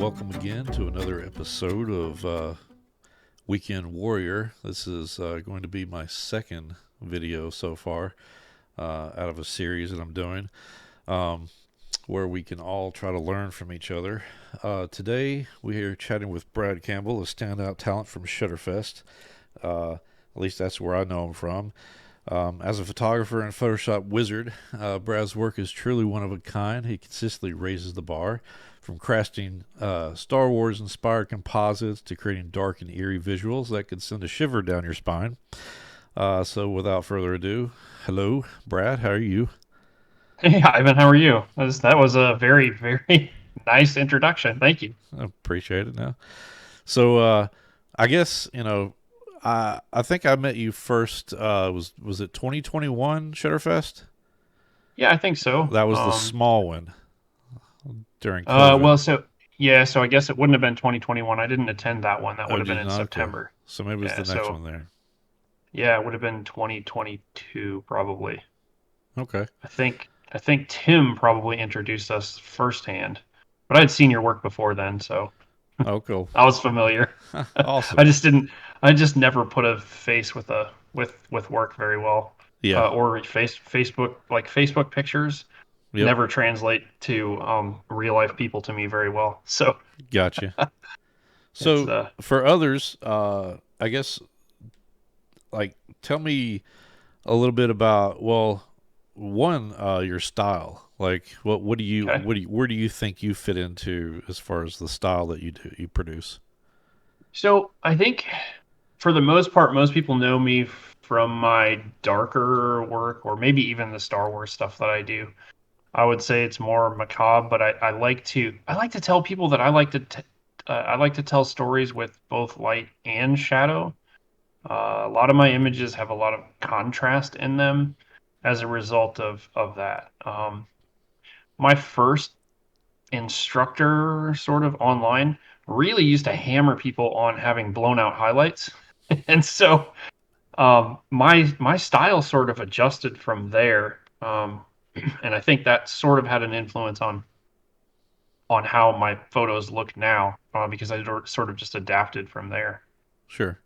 welcome again to another episode of Weekend Warrior. This is going to be my second video so far out of a series that I'm doing where we can all try to learn from each other. Today we are chatting with Brad Campbell, a standout talent from Shutterfest. At least that's where I know him from. As a photographer and Photoshop wizard, Brad's work is truly one of a kind. He consistently raises the bar, from crafting Star Wars-inspired composites to creating dark and eerie visuals that could send a shiver down your spine. So without further ado, hello, Brad. How are you? Hey, Ivan, how are you? That was a very, very nice introduction. Thank you. I appreciate it now. So I guess I think I met you first. Was it 2021 Shutterfest? Yeah, I think so. That was the small one during COVID. Well, so I guess it wouldn't have been 2021. I didn't attend that one. That Oh, would have did been you in not? Okay. September. So maybe it's Yeah, the next so one there. yeah, it would have been 2022 probably. Okay. I think Tim probably introduced us firsthand, but I'd seen your work before then, so Oh, cool. I was familiar. Awesome. I just never put a face with work very well, Yeah. or Facebook pictures Yep. never translate to real life people to me very well. So Gotcha. it's So for others, I guess like tell me a little bit about one your style. Like okay. where do you think you fit into as far as the style that you produce? So I think for the most part, most people know me from my darker work, or maybe even the Star Wars stuff that I do. I would say it's more macabre, but I like to tell people that I like to tell stories with both light and shadow. A lot of my images have a lot of contrast in them as a result of that. My first instructor, sort of online, really used to hammer people on having blown out highlights, and so my style sort of adjusted from there. And I think that sort of had an influence on how my photos look now, because I sort of just adapted from there, Sure.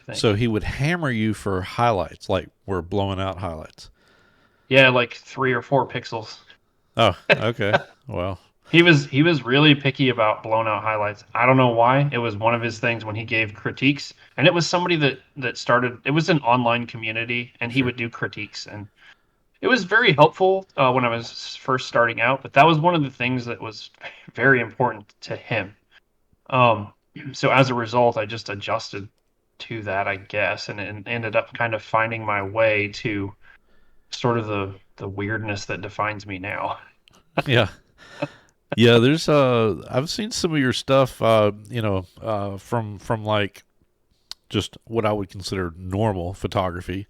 I So think. he would hammer you for highlights, like we're blowing out highlights. Yeah, like 3 or 4 pixels. Oh, okay. Well, He was really picky about blown out highlights. I don't know why. It was one of his things when he gave critiques, and it was somebody that started. It was an online community, and he sure. would do critiques, and it was very helpful when I was first starting out. But that was one of the things that was very important to him. Um, so as a result, I just adjusted to that, I guess, and ended up kind of finding my way to sort of the weirdness that defines me now. Yeah. Yeah, there's I've seen some of your stuff from like just what I would consider normal photography,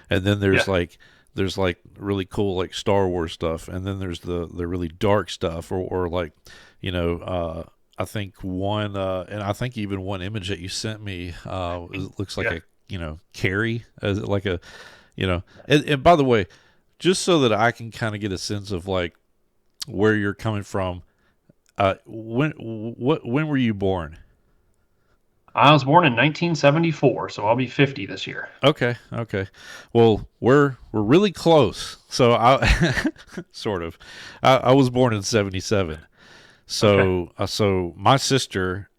and then Yeah, there's like really cool like Star Wars stuff, and then there's the really dark stuff, or like you know I think one and I think even one image that you sent me looks like yeah. a Carrie as like a and by the way, just so that I can kind of get a sense of like where you're coming from. When were you born? I was born in 1974, so I'll be 50 this year. Okay, okay. Well, we're really close. So I sort of. I was born in '77. Okay. So my sister,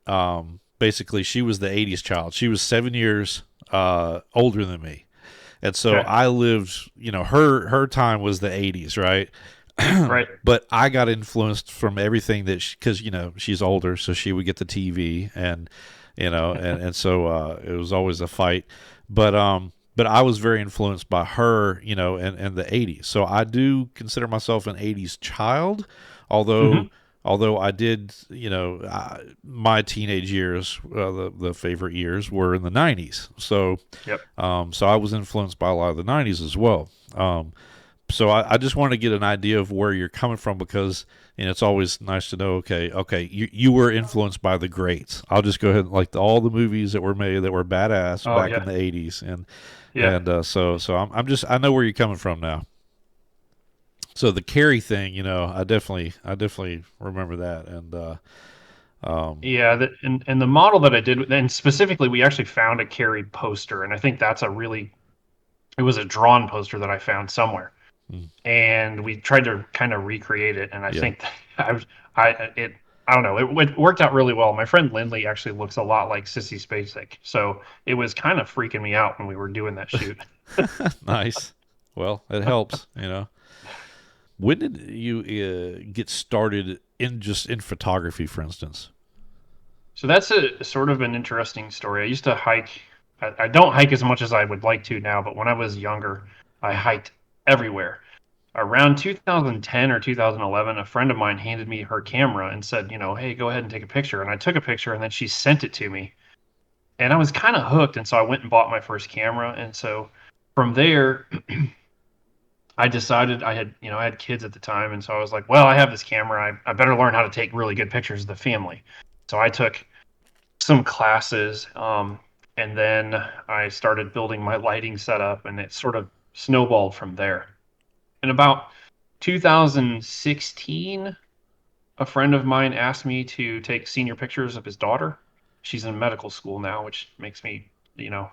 basically, she was the '80s child. She was 7 years older than me, and so Okay. I lived. Her time was the '80s, right? Right. But I got influenced from everything that because she's older, so she would get the TV and and so it was always a fight. But I was very influenced by her, and the '80s. So I do consider myself an '80s child, although Hmm. although I did, my teenage years, the favorite years were in the '90s. Yep. So I was influenced by a lot of the '90s as well. So I just wanted to get an idea of where you're coming from because it's always nice to know. Okay, you were influenced by the greats. I'll just go ahead and like all the movies that were made that were badass Oh back in yeah. the '80s, and Yeah. so I'm just I know where you're coming from now. So the Carrie thing, I definitely remember that, and Yeah, and the model that I did, and specifically, we actually found a carried poster, and I think that's a really it was a drawn poster that I found somewhere, Mm, and we tried to kind of recreate it, and I yeah. think I was I it I don't know it worked out really well. My friend Lindley actually looks a lot like Sissy Spacek, so it was kind of freaking me out when we were doing that shoot. Nice. Well, it helps, you know. When did you get started in just in photography, for instance? So that's a sort of an interesting story. I used to hike. I don't hike as much as I would like to now, but when I was younger, I hiked everywhere. Around 2010 or 2011, a friend of mine handed me her camera and said, hey, go ahead and take a picture. And I took a picture and then she sent it to me. And I was kind of hooked. And so I went and bought my first camera. And so from there, I decided I had kids at the time. And so I was like, well, I have this camera. I better learn how to take really good pictures of the family. So I took some classes. And then I started building my lighting setup and it sort of snowballed from there. In about 2016, a friend of mine asked me to take senior pictures of his daughter. She's in medical school now, which makes me, you know,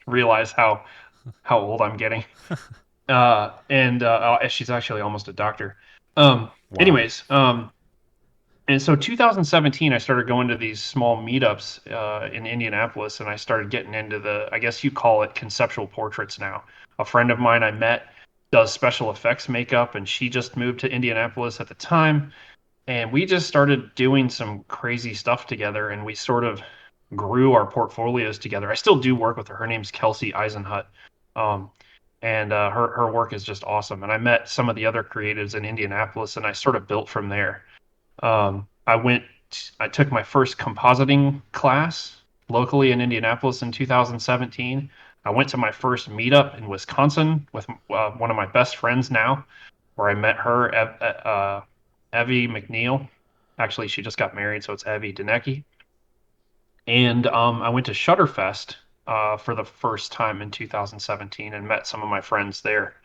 realize how old I'm getting. And she's actually almost a doctor. Wow. Anyways, and so 2017, I started going to these small meetups in Indianapolis, and I started getting into I guess you call it conceptual portraits now. A friend of mine I met does special effects makeup, and she just moved to Indianapolis at the time. And we just started doing some crazy stuff together, and we sort of grew our portfolios together. I still do work with her. Her name's Kelsey Eisenhut. Um, and her work is just awesome. And I met some of the other creatives in Indianapolis, and I sort of built from there. I took my first compositing class locally in Indianapolis in 2017. I went to my first meetup in Wisconsin with one of my best friends now, where I met her, Evie McNeil. Actually, she just got married, so it's Evie Denecki. And I went to Shutterfest for the first time in 2017 and met some of my friends there.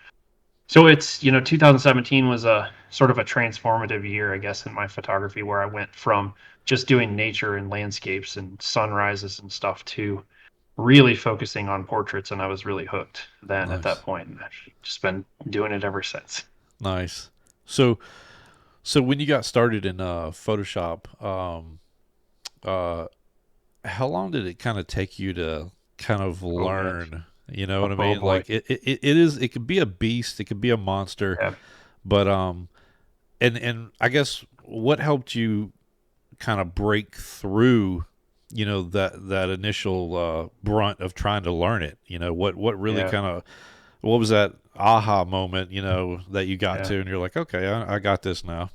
So 2017 was a sort of a transformative year, I guess, in my photography, where I went from just doing nature and landscapes and sunrises and stuff to really focusing on portraits. And I was really hooked then at that Nice. point, and I've just been doing it ever since. Nice. So, so when you got started in Photoshop, uh, how long did it kind of take you to kind of Oh man. learn? You know what I Oh mean? boy. Like it is. It could be a beast. It could be a monster. Yeah. But and I guess what helped you kind of break through, you know, that initial brunt of trying to learn it. You know, what really Yeah. kind of what was that aha moment? You know, that you got Yeah. to, and you're like, okay, I got this now.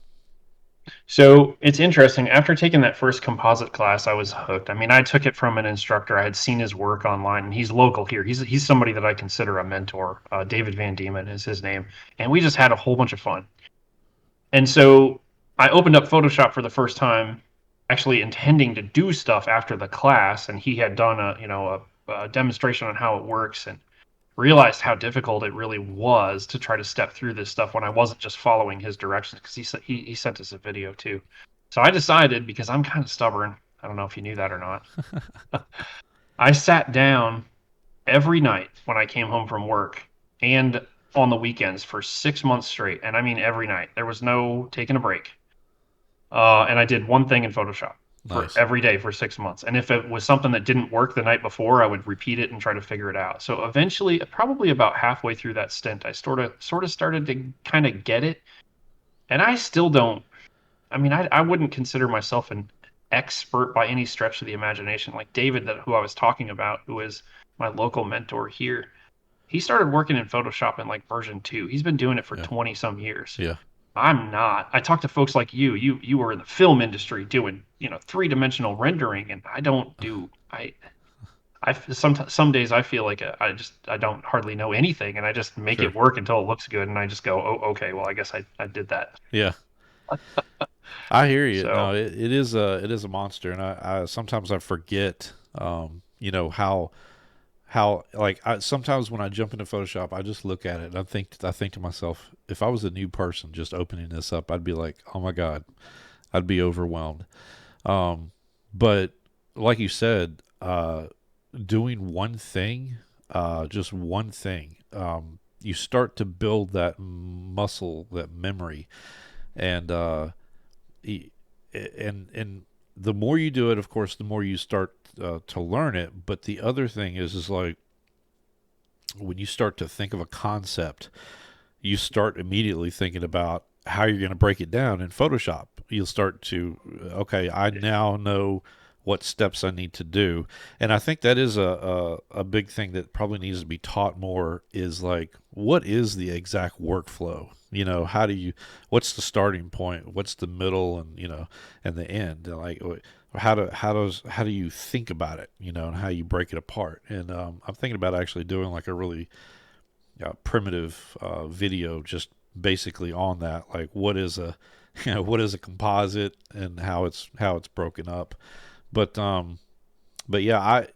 So it's interesting. After taking that first composite class, I was hooked. I mean, I took it from an instructor. I had seen his work online, and he's local here. He's somebody that I consider a mentor. David Van Diemen is his name, and we just had a whole bunch of fun. And so I opened up Photoshop for the first time, actually intending to do stuff after the class, and he had done a demonstration on how it works, and realized how difficult it really was to try to step through this stuff when I wasn't just following his directions because he sent us a video too. So I decided because I'm kind of stubborn. I don't know if you knew that or not. I sat down every night when I came home from work and on the weekends for 6 months straight, and I mean every night. There was no taking a break. And I did one thing in Photoshop for Nice, every day for 6 months. And if it was something that didn't work the night before, I would repeat it and try to figure it out. So eventually, probably about halfway through that stint, I sort of started to kind of get it. And I still don't. I mean, I wouldn't consider myself an expert by any stretch of the imagination. Like David, who I was talking about, who is my local mentor here, he started working in Photoshop in like version 2. He's been doing it for yeah, 20 some years. yeah, I'm not. I talk to folks like you. You were in the film industry doing, three-dimensional rendering, and I don't do. Some days I feel like I don't hardly know anything, and I just make sure, it work until it looks good, and I just go, oh, okay, well, I guess I did that. yeah. I hear you. So No, it is a monster, and I sometimes I forget, you know how like sometimes when I jump into Photoshop, I just look at it and I think to myself, if I was a new person just opening this up, I'd be like, oh my god, I'd be overwhelmed. Um, but like you said, doing one thing, just one thing, you start to build that muscle, that memory, and and the more you do it, of course, the more you start to learn it. But the other thing is like when you start to think of a concept, you start immediately thinking about how you're going to break it down in Photoshop. You'll start to, okay, I now know what steps I need to do. And I think that is a big thing that probably needs to be taught more is like, what is the exact workflow? You know, how do you, what's the starting point? What's the middle and, you know, and the end? Like, how do you think about it, you know, and how you break it apart? And I'm thinking about actually doing like a really primitive video just basically on that, like what is a you know what is a composite and how it's broken up. But but yeah, I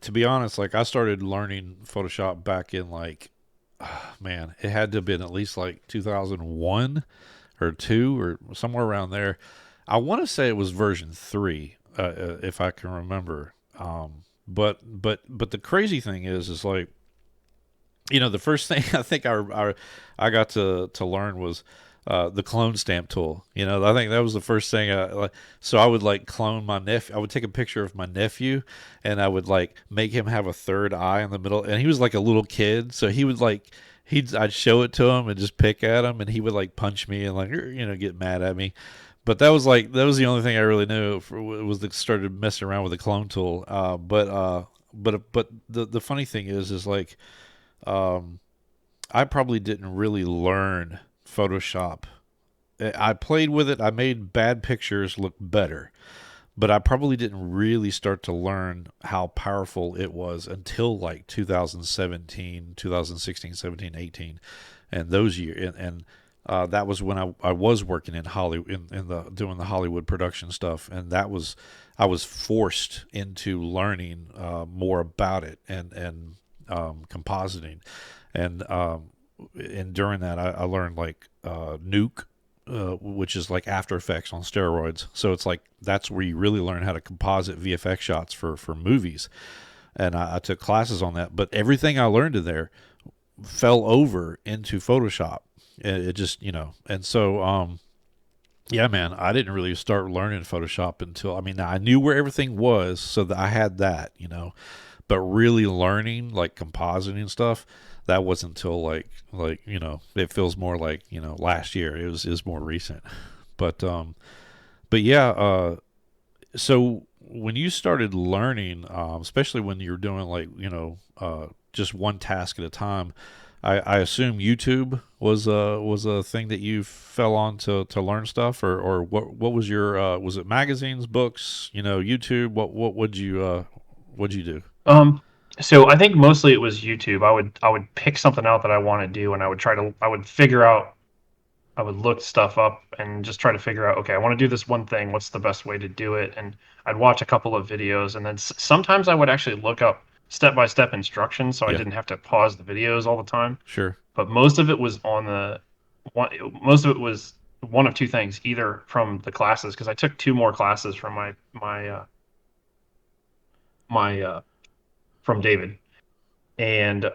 to be honest, like I started learning Photoshop back in like man, it had to have been at least like 2001 or 2 or somewhere around there. I want to say it was version 3, if I can remember. But the crazy thing is like, you know, the first thing I think I got to learn was the clone stamp tool. You know, I think that was the first thing. So I would like clone my nephew. I would take a picture of my nephew, and I would like make him have a third eye in the middle. And he was like a little kid, so he would like I'd show it to him and just pick at him, and he would like punch me and like you know get mad at me. But that was the only thing I really knew was that started messing around with the clone tool. But the funny thing is like um, I probably didn't really learn Photoshop. I played with it. I made bad pictures look better, but I probably didn't really start to learn how powerful it was until like 2017, 2016, 17, 18, and those years. And that was when I was working in Hollywood, in the doing the Hollywood production stuff, and that was I was forced into learning more about it and compositing, and during that I learned like Nuke, which is like After Effects on steroids. So it's like that's where you really learn how to composite VFX shots for movies. And I took classes on that, but everything I learned in there fell over into Photoshop. It just and so yeah, man, I didn't really start learning Photoshop until, I mean, I knew where everything was, so that I had that, but really learning like compositing stuff, that wasn't until like it feels more like last year. It was more recent, but yeah. So when you started learning, especially when you're doing like just one task at a time, I assume YouTube was a thing that you fell on to learn stuff, or what was your was it magazines, books, YouTube? What would you do? Um, so I think mostly it was YouTube. I would pick something out that I want to do, and I would figure out, I would look stuff up and just try to figure out, okay, I want to do this one thing. What's the best way to do it? And I'd watch a couple of videos, and then sometimes I would actually look up step by step instructions, so I Yeah, didn't have to pause the videos all the time. sure. But most of it was on the one. Most of it was one of two things, either from the classes, because I took two more classes from my from David and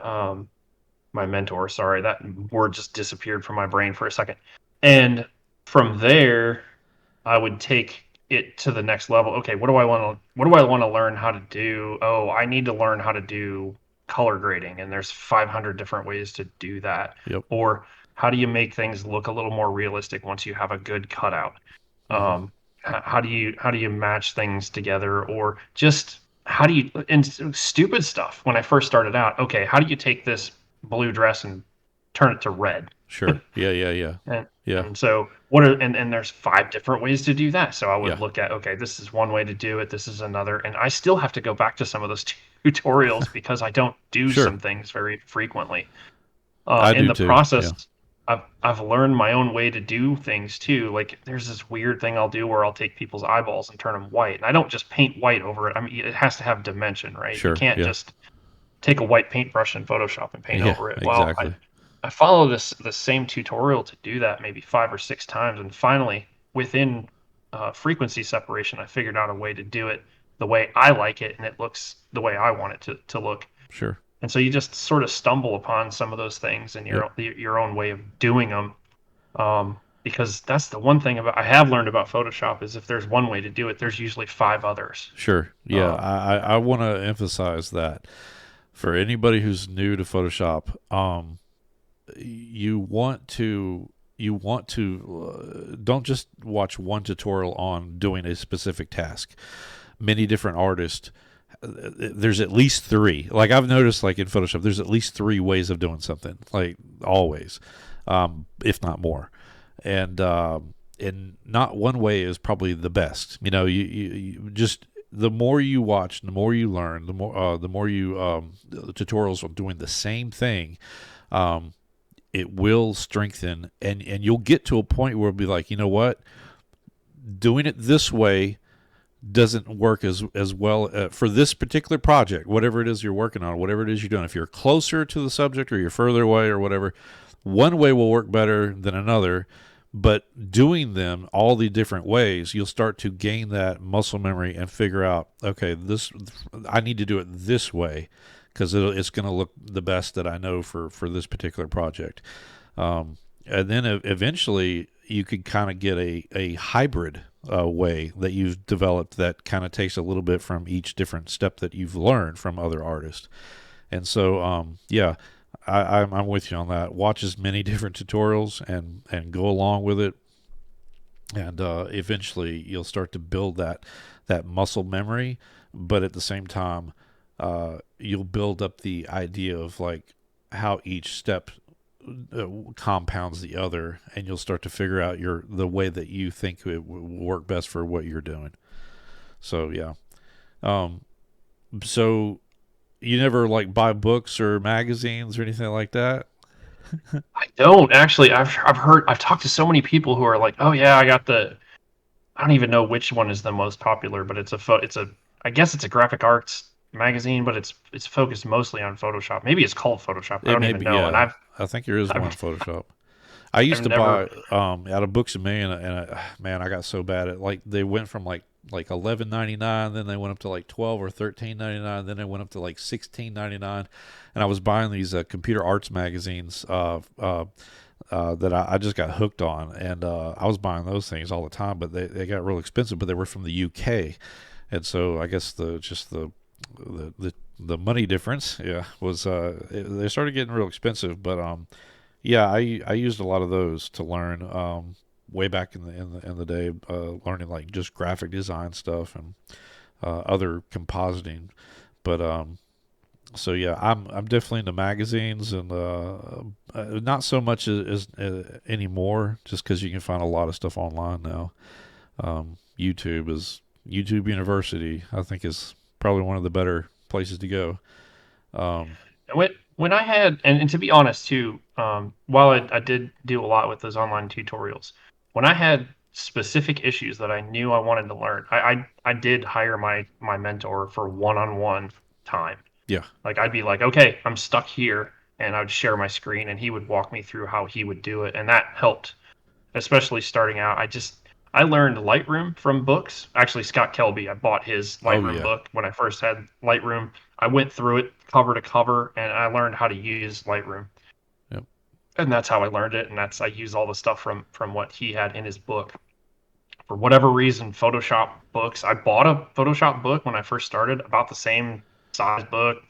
my mentor. Sorry, that word just disappeared from my brain for a second. And from there, I would take it to the next level. Okay, what do I want to learn how to do? Oh, I need to learn how to do color grading, and there's 500 different ways to do that. Yep. Or how do you make things look a little more realistic once you have a good cutout? Hmm. How do you match things together, or just how do you, and stupid stuff when I first started out. Okay, how do you take this blue dress and turn it to red? Sure. Yeah. Yeah. Yeah. And Yeah. and so what are and there's five different ways to do that. So I would Yeah. look at, okay, this is one way to do it, this is another, and I still have to go back to some of those tutorials because I don't do Sure. some things very frequently. I In do the too. process, Yeah. I've learned my own way to do things too. Like there's this weird thing I'll do where I'll take people's eyeballs and turn them white, and I don't just paint white over it. I mean, it has to have dimension, right? You Sure. can't Yeah. just take a white paintbrush in Photoshop and paint Yeah. over it. Well, I Exactly. I follow the same tutorial to do that maybe 5 or 6 times, and finally, within frequency separation, I figured out a way to do it the way I like it, and it looks the way I want it to look. Sure. And so you just sort of stumble upon some of those things in Yep. your own way of doing them. Because that's the one thing about I have learned about Photoshop is if there's one way to do it, there's usually five others. Sure. Yeah. Um, I want to emphasize that for anybody who's new to Photoshop, you want to don't just watch one tutorial on doing a specific task. Many different artists, there's at least three. Like I've noticed, like in Photoshop, there's at least three ways of doing something. Like always, if not more, and not one way is probably the best. You just the more you watch, the more you learn, the more you the tutorials are doing the same thing. Um, it will strengthen, and you'll get to a point where it'll be like, you know what, doing it this way doesn't work as well for this particular project, whatever it is you're working on, whatever it is you're doing. If you're closer to the subject or you're further away or whatever, one way will work better than another. But doing them all the different ways, you'll start to gain that muscle memory and figure out, okay, this I need to do it this way because it's going to look the best that I know for this particular project. And then eventually you could kind of get a hybrid way that you've developed that kind of takes a little bit from each different step that you've learned from other artists. And so, yeah, I'm with you on that. Watch as many different tutorials and go along with it. And eventually you'll start to build that muscle memory. But at the same time, you'll build up the idea of like how each step compounds the other, and you'll start to figure out the way that you think it will work best for what you're doing. So yeah. Um, so you never like buy books or magazines or anything like that? I don't actually. I've talked to so many people who are like, oh yeah, I got the. I don't even know which one is the most popular, but it's a I guess it's a graphic arts magazine, but it's focused mostly on Photoshop. Maybe it's called Photoshop. I It don't may even be, know. And yeah. I think there is one I've Photoshop. I I've used to never. buy out of Books a Million, and man, I got so bad at like they went from like 11.99, then they went up to like 12 or 13.99, then they went up to like 16.99, and I was buying these computer arts magazines that I just got hooked on, and I was buying those things all the time, but they got real expensive, but they were from the UK, and so I guess the money difference, yeah, was they started getting real expensive, but yeah, I used a lot of those to learn way back in the day, learning like just graphic design stuff and other compositing. But so yeah, I'm definitely into magazines and not so much as anymore, just because you can find a lot of stuff online now. YouTube University, I think, is probably one of the better places to go. Um, When I had, and to be honest too, while I did do a lot with those online tutorials, when I had specific issues that I knew I wanted to learn, I did hire my mentor for one-on-one time. yeah, Like I'd be like, okay, I'm stuck here, and I would share my screen, and he would walk me through how he would do it, and that helped, especially starting out. I learned Lightroom from books. Actually, Scott Kelby, I bought his oh Lightroom yeah, book when I first had Lightroom. I went through it cover to cover, and I learned how to use Lightroom, yep, and that's how I learned it. And I use all the stuff from what he had in his book. For whatever reason, Photoshop books. I bought a Photoshop book when I first started, about the same size book.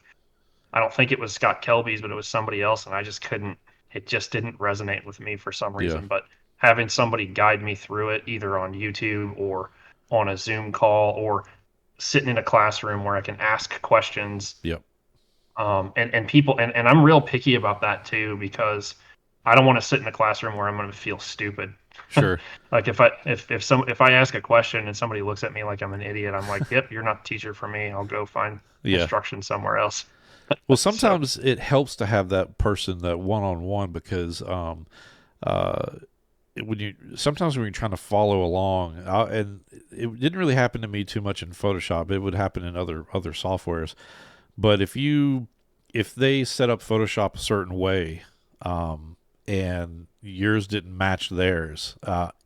I don't think it was Scott Kelby's, but it was somebody else, and I just couldn't. It just didn't resonate with me for some yeah, reason. But having somebody guide me through it, either on YouTube or on a Zoom call, or sitting in a classroom where I can ask questions, yep, and people, and I'm real picky about that too, because I don't want to sit in a classroom where I'm going to feel stupid. sure, Like if I ask a question and somebody looks at me like I'm an idiot, I'm like, yep, you're not the teacher for me. I'll go find yeah. instruction somewhere else. Well, So sometimes it helps to have that person, that one-on-one, because uh, when you sometimes when you're trying to follow along, and it didn't really happen to me too much in Photoshop. It would happen in other softwares. But if they set up Photoshop a certain way, um, and yours didn't match theirs,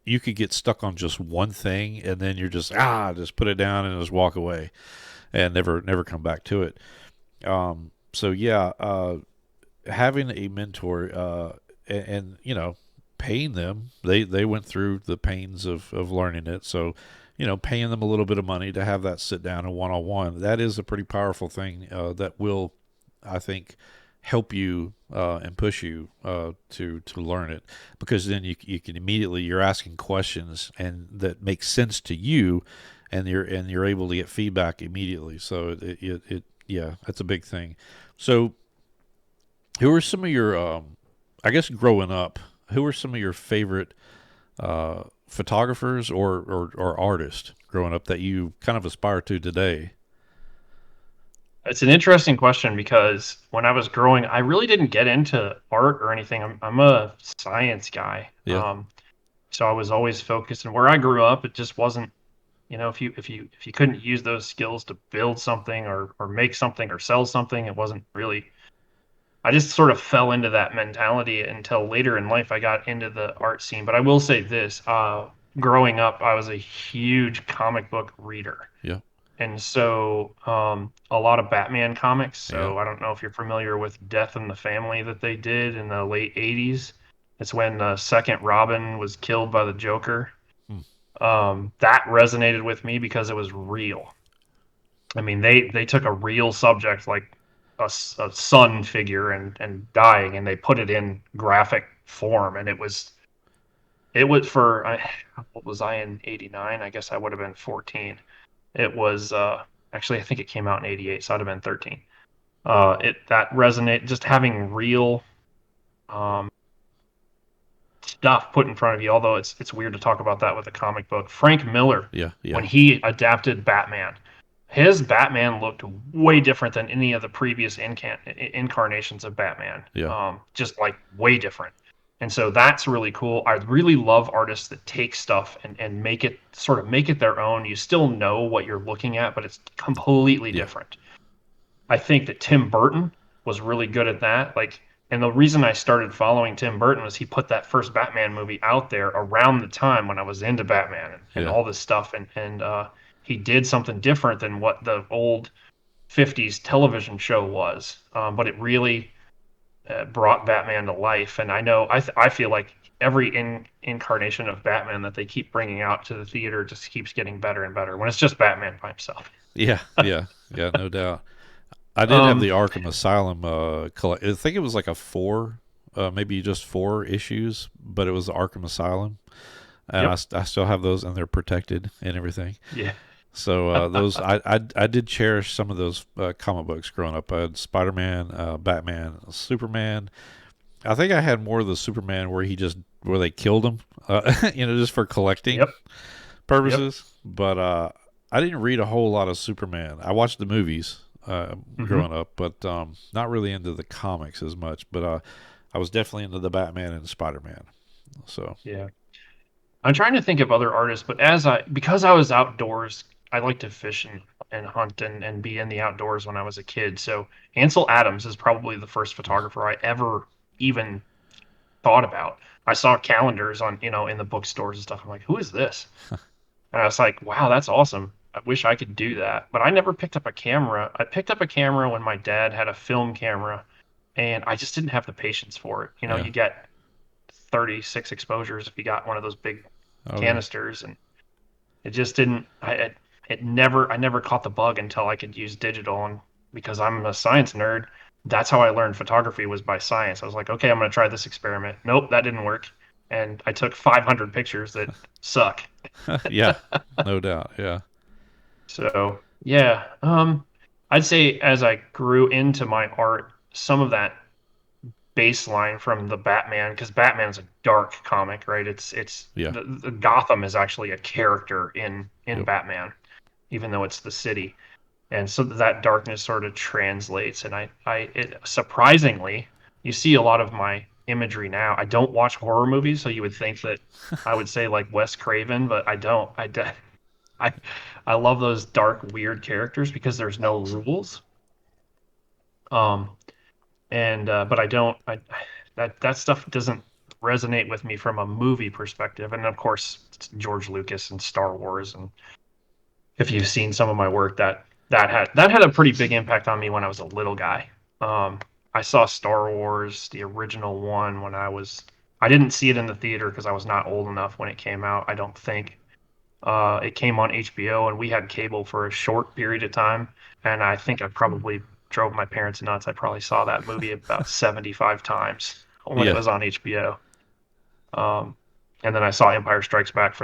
you could get stuck on just one thing, and then you're just put it down and just walk away and never come back to it. So yeah, having a mentor, and paying them, they went through the pains of learning it, so paying them a little bit of money to have that sit down and one-on-one, that is a pretty powerful thing, that will, I think, help you, and push you, to learn it, because then you can immediately, you're asking questions and that make sense to you, and you're able to get feedback immediately. So it yeah, that's a big thing. So who are some of your, I guess growing up, who are some of your favorite, photographers, or artists growing up that you kind of aspire to today? It's an interesting question because when I was growing, I really didn't get into art or anything. I'm a science guy. Yeah, So I was always focused, and where I grew up, it just wasn't, if you couldn't use those skills to build something or make something or sell something, it wasn't really. I just sort of fell into that mentality until later in life I got into the art scene. But I will say this, growing up, I was a huge comic book reader. yeah, And so a lot of Batman comics. yeah. So I don't know if you're familiar with Death in the Family that they did in the late 80s. It's when the second Robin was killed by the Joker. Hmm. That resonated with me because it was real. I mean, they took a real subject like a sun figure and dying, and they put it in graphic form, and it was for what was I in '89? I guess I would have been 14. It was actually I think it came out in '88, so I'd have been 13. It that resonate just having real um, stuff put in front of you. Although it's weird to talk about that with a comic book. Frank Miller, Yeah, yeah, when he adapted Batman, his Batman looked way different than any of the previous incarnations of Batman. yeah, Just like way different. And so that's really cool. I really love artists that take stuff and make it sort of make it their own. You still know what you're looking at, but it's completely yeah, different. I think that Tim Burton was really good at that. Like, and the reason I started following Tim Burton was he put that first Batman movie out there around the time when I was into Batman and yeah, all this stuff, and he did something different than what the old '50s television show was. But it really brought Batman to life. And I know I feel like every incarnation of Batman that they keep bringing out to the theater just keeps getting better and better when it's just Batman by himself. yeah, yeah, yeah. No doubt. I did have Um, the Arkham Asylum. I think it was like a four, maybe just four issues, but it was Arkham Asylum, and yep. I still have those, and they're protected and everything. Yeah. So those I did cherish some of those, comic books growing up. I had Spider Man, Batman, Superman. I think I had more of the Superman where they killed him, just for collecting Yep. Yep. purposes. But I didn't read a whole lot of Superman. I watched the movies, Hmm. growing up, but not really into the comics as much. But I was definitely into the Batman and Spider Man. So Yeah. I'm trying to think of other artists, but because I was outdoors, I like to fish and hunt and be in the outdoors when I was a kid. So Ansel Adams is probably the first photographer I ever even thought about. I saw calendars on, in the bookstores and stuff. I'm like, who is this? And I was like, wow, that's awesome. I wish I could do that. But I never picked up a camera. I picked up a camera when my dad had a film camera, and I just didn't have the patience for it. yeah, You get 36 exposures if you got one of those big oh yeah, canisters, and it just didn't. I never caught the bug until I could use digital, and because I'm a science nerd, that's how I learned photography was by science. I was like, okay, I'm going to try this experiment. Nope, that didn't work, and I took 500 pictures that suck. yeah, no doubt, yeah, So yeah, I'd say as I grew into my art, some of that baseline from the Batman, because Batman's a dark comic, right? It's yeah, the Gotham is actually a character in yep, Batman, even though it's the city, and so that darkness sort of translates. And surprisingly, you see a lot of my imagery now. I don't watch horror movies, so you would think that I would say like Wes Craven, but I don't. I I love those dark, weird characters because there's no rules. Um, and but I don't. That stuff doesn't. resonate with me from a movie perspective. And of course, George Lucas and Star Wars. And if you've seen some of my work, that had a pretty big impact on me when I was a little guy. Um, I saw Star Wars, the original one, when I didn't see it in the theater because I was not old enough when it came out. I don't think. It came on HBO, and we had cable for a short period of time. And I think I probably drove my parents nuts. I probably saw that movie about 75 times when it Yeah. was on HBO. Um, and then I saw Empire Strikes Back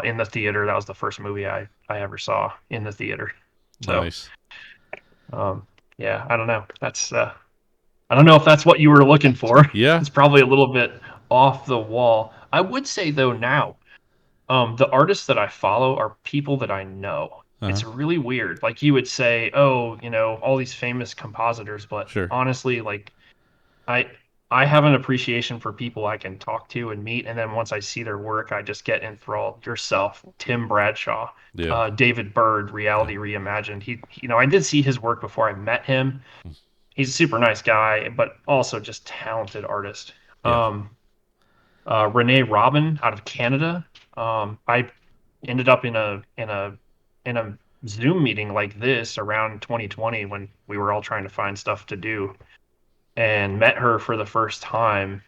in the theater. That was the first movie I ever saw in the theater. So Nice. um, yeah, I don't know. I don't know if that's what you were looking for. Yeah. It's probably a little bit off the wall. I would say though now, the artists that I follow are people that I know. Uh-huh. It's really weird. Like you would say, oh, all these famous compositors, but Sure. honestly, like I I have an appreciation for people I can talk to and meet, and then once I see their work, I just get enthralled. Yourself, Tim Bradshaw, Yeah. David Byrd, Yeah. Reality Reimagined. I did see his work before I met him. He's a super nice guy, but also just talented artist. Yeah. Um, Renee Robin out of Canada. I ended up in a Zoom meeting like this around 2020 when we were all trying to find stuff to do, and met her for the first time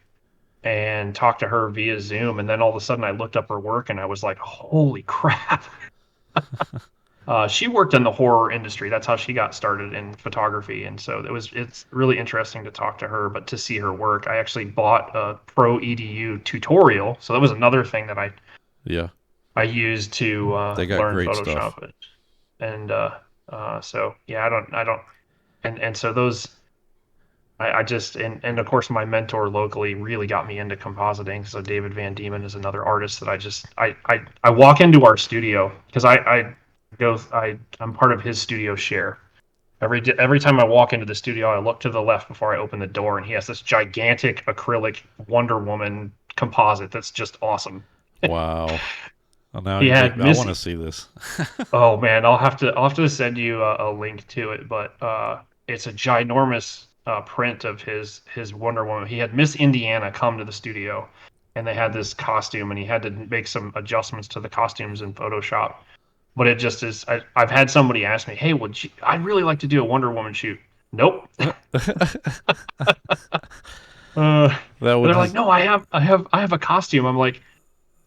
and talked to her via Zoom. And then all of a sudden, I looked up her work and I was like, "Holy crap!" She worked in the horror industry. That's how she got started in photography, and so it's really interesting to talk to her, but to see her work. I actually bought a Pro EDU tutorial, so that was another thing that Yeah. I used to They got learn great stuff. Photoshop. And so yeah, I don't, and so those. I just and of course my mentor locally really got me into compositing. So David Van Diemen is another artist that I walk into our studio because I'm part of his studio share. Every time I walk into the studio, I look to the left before I open the door, and he has this gigantic acrylic Wonder Woman composite that's just awesome. Wow. Well, now He you had make. I Miss. want to see this. Oh man, I'll have to send you a link to it, but it's a ginormous print of his Wonder Woman. He had Miss Indiana come to the studio, and they had this costume, and he had to make some adjustments to the costumes in Photoshop. But it just is. I've had somebody ask me, "Hey, I'd really like to do a Wonder Woman shoot." Nope. That would They're like, just. "No, I have a costume." I'm like,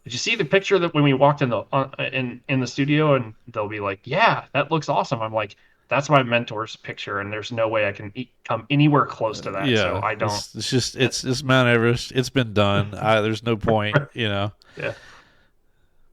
did you see the picture that when we walked in the studio? And they'll be like, "Yeah, that looks awesome." I'm like, "That's my mentor's picture, and there's no way I can come anywhere close to that." So Yeah. I don't. It's just. uh, It's Mount Everest. It's been done. There's no point. Yeah,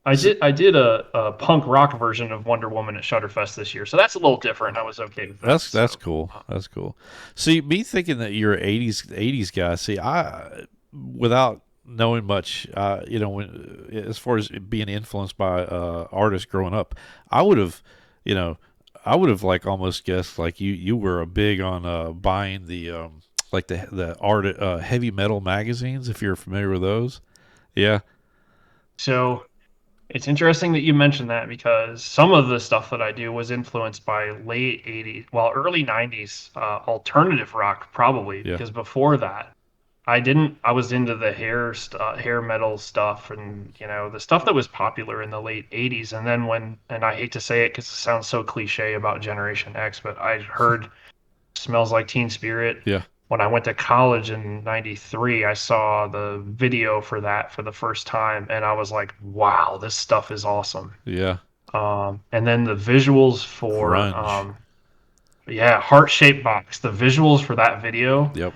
I S did. I did a punk rock version of Wonder Woman at Shutterfest this year, so that's a little different. I was okay with that. that's So cool. That's cool. See, me thinking that you're '80s guy. See, I without knowing much, as far as being influenced by artists growing up, I would have, you know, I would have like almost guessed like you were a big on buying the like the art heavy metal magazines if you're familiar with those. Yeah, so it's interesting that you mentioned that because some of the stuff that I do was influenced by late '80s, well, early '90s alternative rock, probably yeah, because before that I didn't. I was into the hair metal stuff, and the stuff that was popular in the late '80s. And then and I hate to say it because it sounds so cliche about Generation X, but I heard "Smells Like Teen Spirit" yeah, when I went to college in '93. I saw the video for that for the first time, and I was like, "Wow, this stuff is awesome." yeah. And then the visuals for Grunge. yeah, Heart Shaped Box. The visuals for that video, Yep.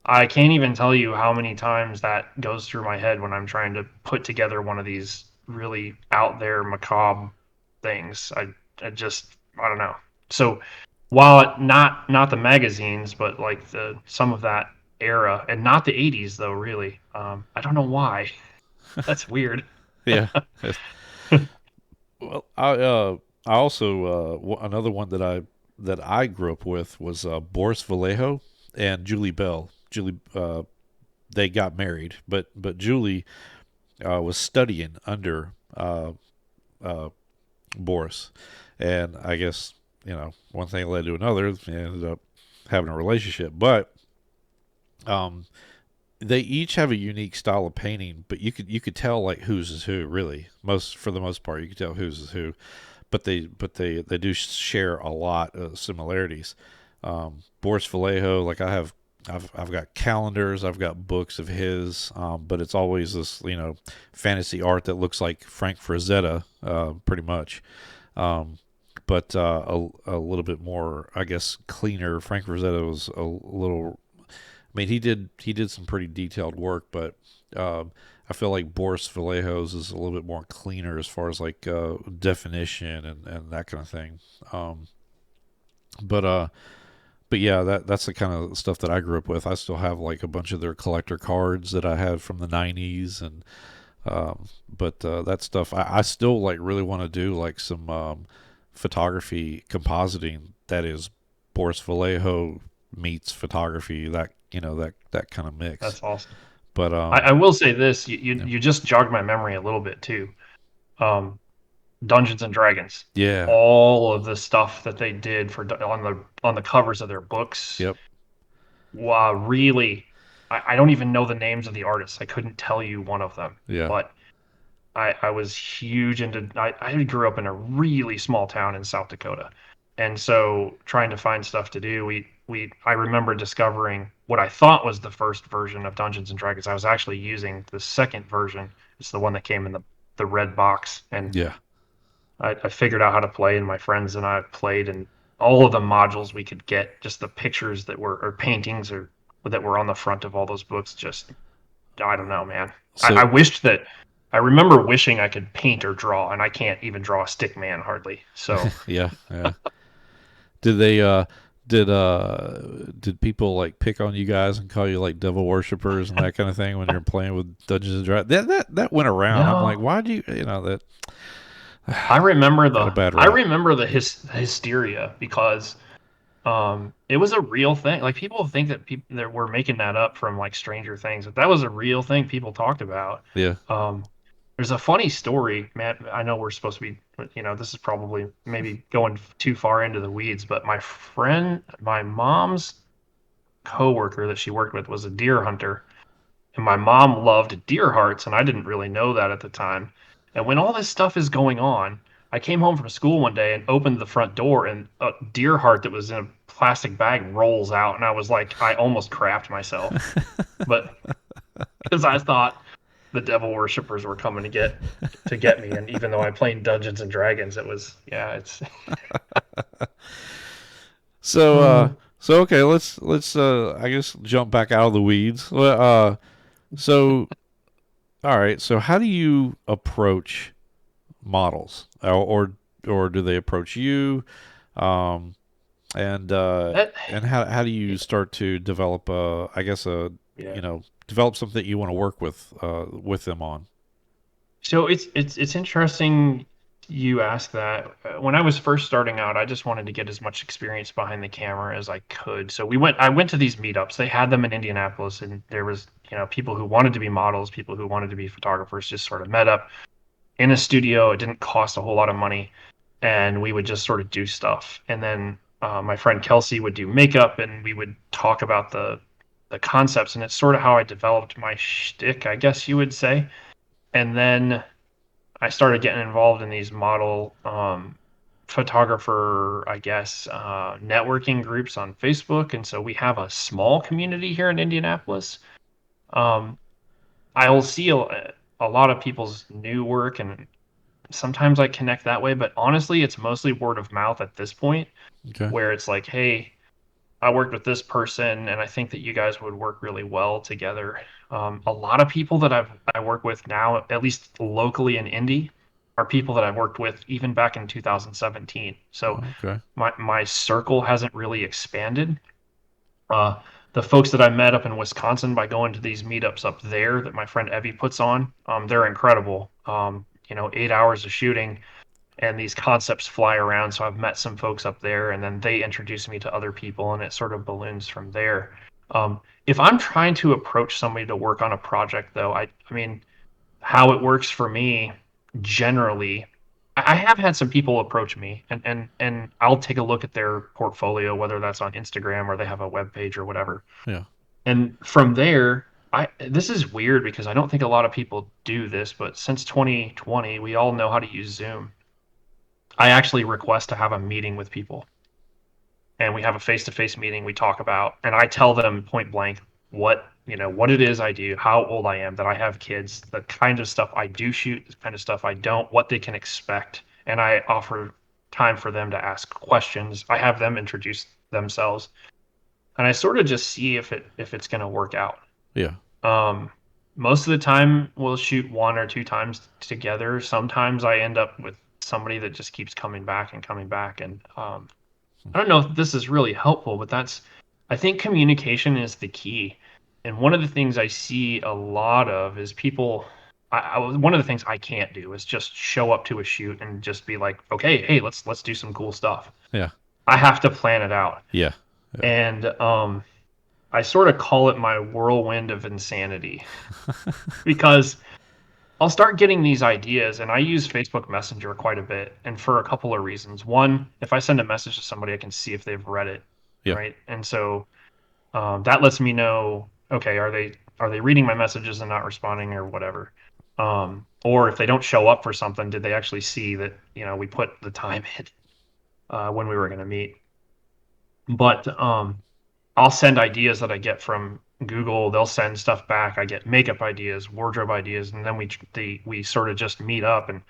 I can't even tell you how many times that goes through my head when I'm trying to put together one of these really out there macabre things. I don't know. So while not the magazines, but like the some of that era, and not the '80s though, really. I don't know why. That's weird. Yeah. Well, I also another one that I grew up with was Boris Vallejo and Julie Bell. Julie they got married, but Julie was studying under uh, Boris, and I guess one thing led to another. They ended up having a relationship, but um, they each have a unique style of painting, but you could tell like whose is who really. Most for the most part, you could tell whose is who. But they do share a lot of similarities. Boris Vallejo, like I've got calendars, I've got books of his, but it's always this fantasy art that looks like Frank Frazetta, pretty much. Um, but a little bit more, I guess, cleaner. Frank Rosetta was a little. I mean, he did some pretty detailed work, but I feel like Boris Vallejo's is a little bit more cleaner as far as like definition and that kind of thing. Um, but uh, but yeah, that's the kind of stuff that I grew up with. I still have like a bunch of their collector cards that I had from the '90s, and but that stuff I still like really want to do like some photography compositing that is Boris Vallejo meets photography, that that kind of mix. That's awesome. But I will say this: yeah, you just jogged my memory a little bit too. Um, Dungeons and Dragons, yeah, all of the stuff that they did for on the covers of their books. yep, Wow, really, I don't even know the names of the artists. I couldn't tell you one of them, yeah. but I was huge into. I grew up in a really small town in South Dakota, and so trying to find stuff to do, I remember discovering what I thought was the first version of Dungeons and Dragons. I was actually using the second version. It's the one that came in the red box, and Yeah. I figured out how to play, and my friends and I played, and all of the modules we could get, just the pictures that were or paintings or that were on the front of all those books, just I don't know, man. I So wished that I remember wishing I could paint or draw, and I can't even draw a stick man hardly. So yeah, yeah. Did they did people like pick on you guys and call you like devil worshippers and that kind of thing when you're playing with Dungeons and Dragons? That went around. I'm like, no, why do you that got a bad I rap? remember the hysteria because it was a real thing. Like people think that people that were making that up from like Stranger Things, but that was a real thing people talked about. Yeah. Um, there's a funny story, Matt. I know we're supposed to be, this is probably maybe going too far into the weeds, but my mom's coworker that she worked with was a deer hunter, and my mom loved deer hearts, and I didn't really know that at the time. And when all this stuff is going on, I came home from school one day and opened the front door, and a deer heart that was in a plastic bag rolls out, and I was like, I almost crapped myself, but because I thought the devil worshippers were coming to get me, and even though I played Dungeons and Dragons, it was yeah, it's So uh, so okay, let's I guess jump back out of the weeds. Well, so all right, so how do you approach models, or do they approach you? Um, and that how do you start to develop I guess yeah. develop something that you want to work with them on? So it's interesting you ask that. When I was first starting out, I just wanted to get as much experience behind the camera as I could. So I went to these meetups. They had them in Indianapolis, and there was, people who wanted to be models, people who wanted to be photographers, just sort of met up in a studio. It didn't cost a whole lot of money, and we would just sort of do stuff. And then my friend Kelsey would do makeup, and we would talk about the concepts. And it's sort of how I developed my shtick, I guess you would say. And then I started getting involved in these model photographer, I guess, networking groups on Facebook. And so we have a small community here in Indianapolis. Um, I'll see a lot of people's new work, and sometimes I connect that way. But honestly, it's mostly word of mouth at this point, Okay. where it's like, hey, I worked with this person, and I think that you guys would work really well together. A lot of people that I work with now, at least locally in Indy, are people that I've worked with even back in 2017. So Okay. my circle hasn't really expanded. Uh, the folks that I met up in Wisconsin by going to these meetups up there that my friend Evie puts on, they're incredible. 8 hours of shooting, and these concepts fly around. So I've met some folks up there, and then they introduce me to other people, and it sort of balloons from there. If I'm trying to approach somebody to work on a project, though, I mean, how it works for me generally, I have had some people approach me, and I'll take a look at their portfolio, whether that's on Instagram or they have a web page or whatever. Yeah. And from there, this is weird because I don't think a lot of people do this, but since 2020, we all know how to use Zoom. I actually request to have a meeting with people, and we have a face-to-face meeting. We talk about, and I tell them point blank what it is I do, how old I am, that I have kids, the kind of stuff I do shoot, the kind of stuff I don't, what they can expect, and I offer time for them to ask questions. I have them introduce themselves, and I sort of just see if it's going to work out. Yeah. Um, Most of the time, we'll shoot one or two times together. Sometimes I end up with somebody that just keeps coming back and coming back. And I don't know if this is really helpful, but I think communication is the key. And one of the things I see a lot of is people. One of the things I can't do is just show up to a shoot and just be like, okay, hey, let's do some cool stuff. Yeah. I have to plan it out. Yeah. Yeah. And I sort of call it my whirlwind of insanity because I'll start getting these ideas, and I use Facebook Messenger quite a bit, and for a couple of reasons. One, if I send a message to somebody, I can see if they've read it, Yeah. right? And so that lets me know, okay, are they reading my messages and not responding or whatever? Or if they don't show up for something, did they actually see that we put the time in when we were going to meet? But I'll send ideas that I get from Google. They'll send stuff back. I get makeup ideas, wardrobe ideas, and then we sort of just meet up. And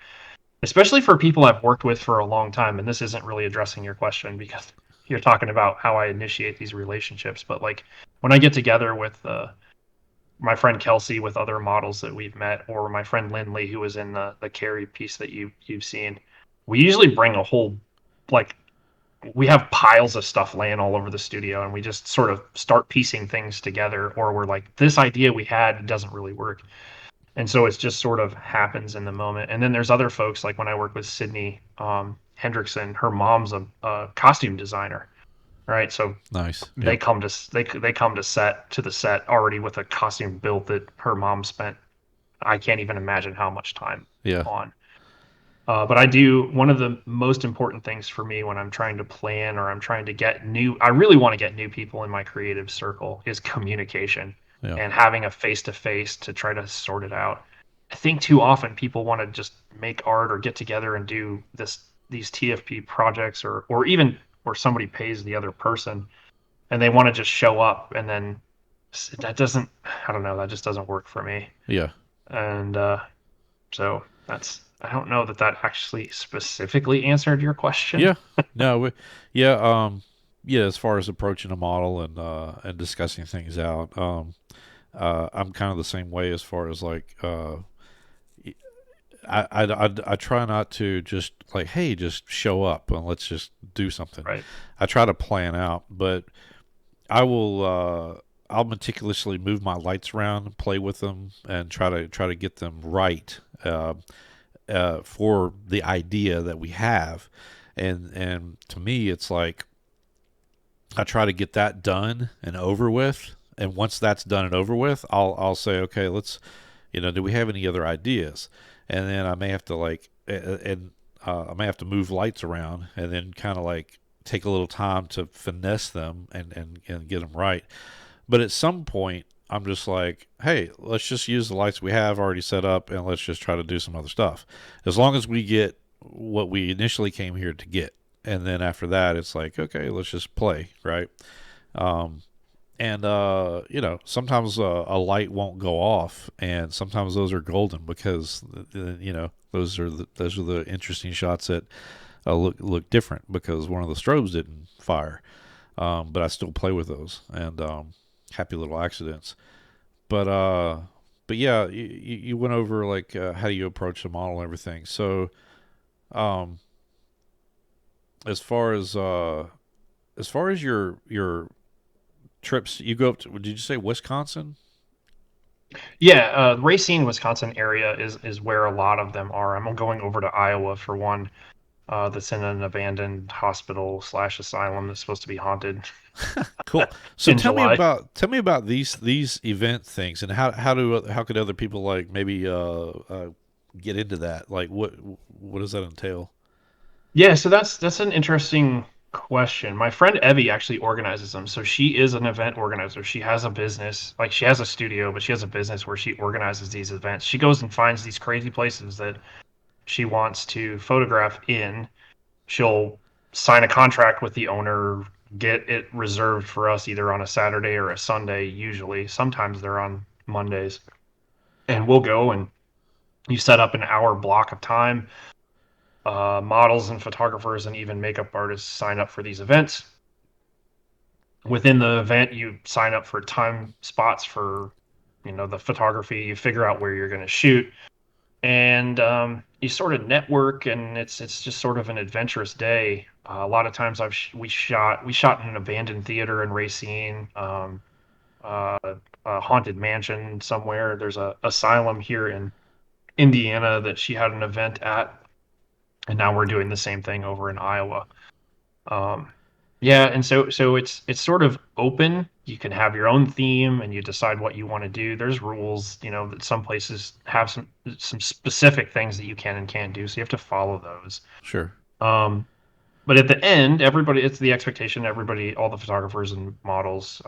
especially for people I've worked with for a long time, and this isn't really addressing your question because you're talking about how I initiate these relationships. But like when I get together with my friend Kelsey, with other models that we've met, or my friend Lindley, who was in the Carrie piece that you've seen, we usually bring a whole like we have piles of stuff laying all over the studio, and we just sort of start piecing things together, or we're like, this idea we had doesn't really work, and so it just sort of happens in the moment. And then there's other folks, like when I work with Sydney Hendrickson. Her mom's a costume designer, right? So Nice. they Yep. come to they come to the set already with a costume built that her mom spent, I can't even imagine how much time Yeah. on. But I do, one of the most important things for me when I'm trying to plan or I'm trying to I really want to get new people in my creative circle is communication Yeah. and having a face to face to try to sort it out. I think too often people want to just make art or get together and do these TFP projects, or even where somebody pays the other person and they want to just show up, and then that doesn't, I don't know, that just doesn't work for me. Yeah. And so I don't know that that actually specifically answered your question. Yeah. No. Yeah. Yeah. As far as approaching a model and discussing things out, I'm kind of the same way as far as like I try not to just like, hey, just show up and let's just do something. Right. I try to plan out, but I will. I'll meticulously move my lights around, play with them, and try to get them right for the idea that we have. And to me, it's like I try to get that done and over with. And once that's done and over with, I'll say, okay, let's, do we have any other ideas? And then I may have to like, and I may have to move lights around, and then kind of like take a little time to finesse them and get them right. But at some point, I'm just like, hey, let's just use the lights we have already set up, and let's just try to do some other stuff. As long as we get what we initially came here to get, and then after that, it's like, okay, let's just play, right? Um, and sometimes a light won't go off, and sometimes those are golden because those are the interesting shots that look different because one of the strobes didn't fire. But I still play with those, and happy little accidents. But but yeah, you went over like how do you approach the model and everything. So um, as far as your trips, you go up to, did you say Wisconsin? Yeah, Racine, Wisconsin area is where a lot of them are. I'm going over to Iowa for one, that's in an abandoned hospital slash asylum that's supposed to be haunted Cool. So in July. tell me about these event things and how could other people like maybe get into that? Like what does that entail? Yeah, so that's an interesting. question. My friend Evie actually organizes them. So she is an event organizer. She has a business, like she has a studio, but she has a business where she organizes these events. She goes and finds these crazy places that she wants to photograph in. She'll sign a contract with the owner, get it reserved for us either on a Saturday or a Sunday, usually. Sometimes they're on Mondays. And we'll go and you set up an hour block of time. Models and photographers and even makeup artists sign up for these events. Within the event, you sign up for time spots for, the photography. You figure out where you're going to shoot, and you sort of network, and it's just sort of an adventurous day. A lot of times, we shot in an abandoned theater in Racine, uh, a haunted mansion somewhere. There's a asylum here in Indiana that she had an event at, and now we're doing the same thing over in Iowa. Um, yeah, and so it's sort of open. You can have your own theme and you decide what you want to do. There's rules, that some places have some specific things that you can and can't do, so you have to follow those. Sure. Um, but at the end, it's the expectation. Everybody, all the photographers and models,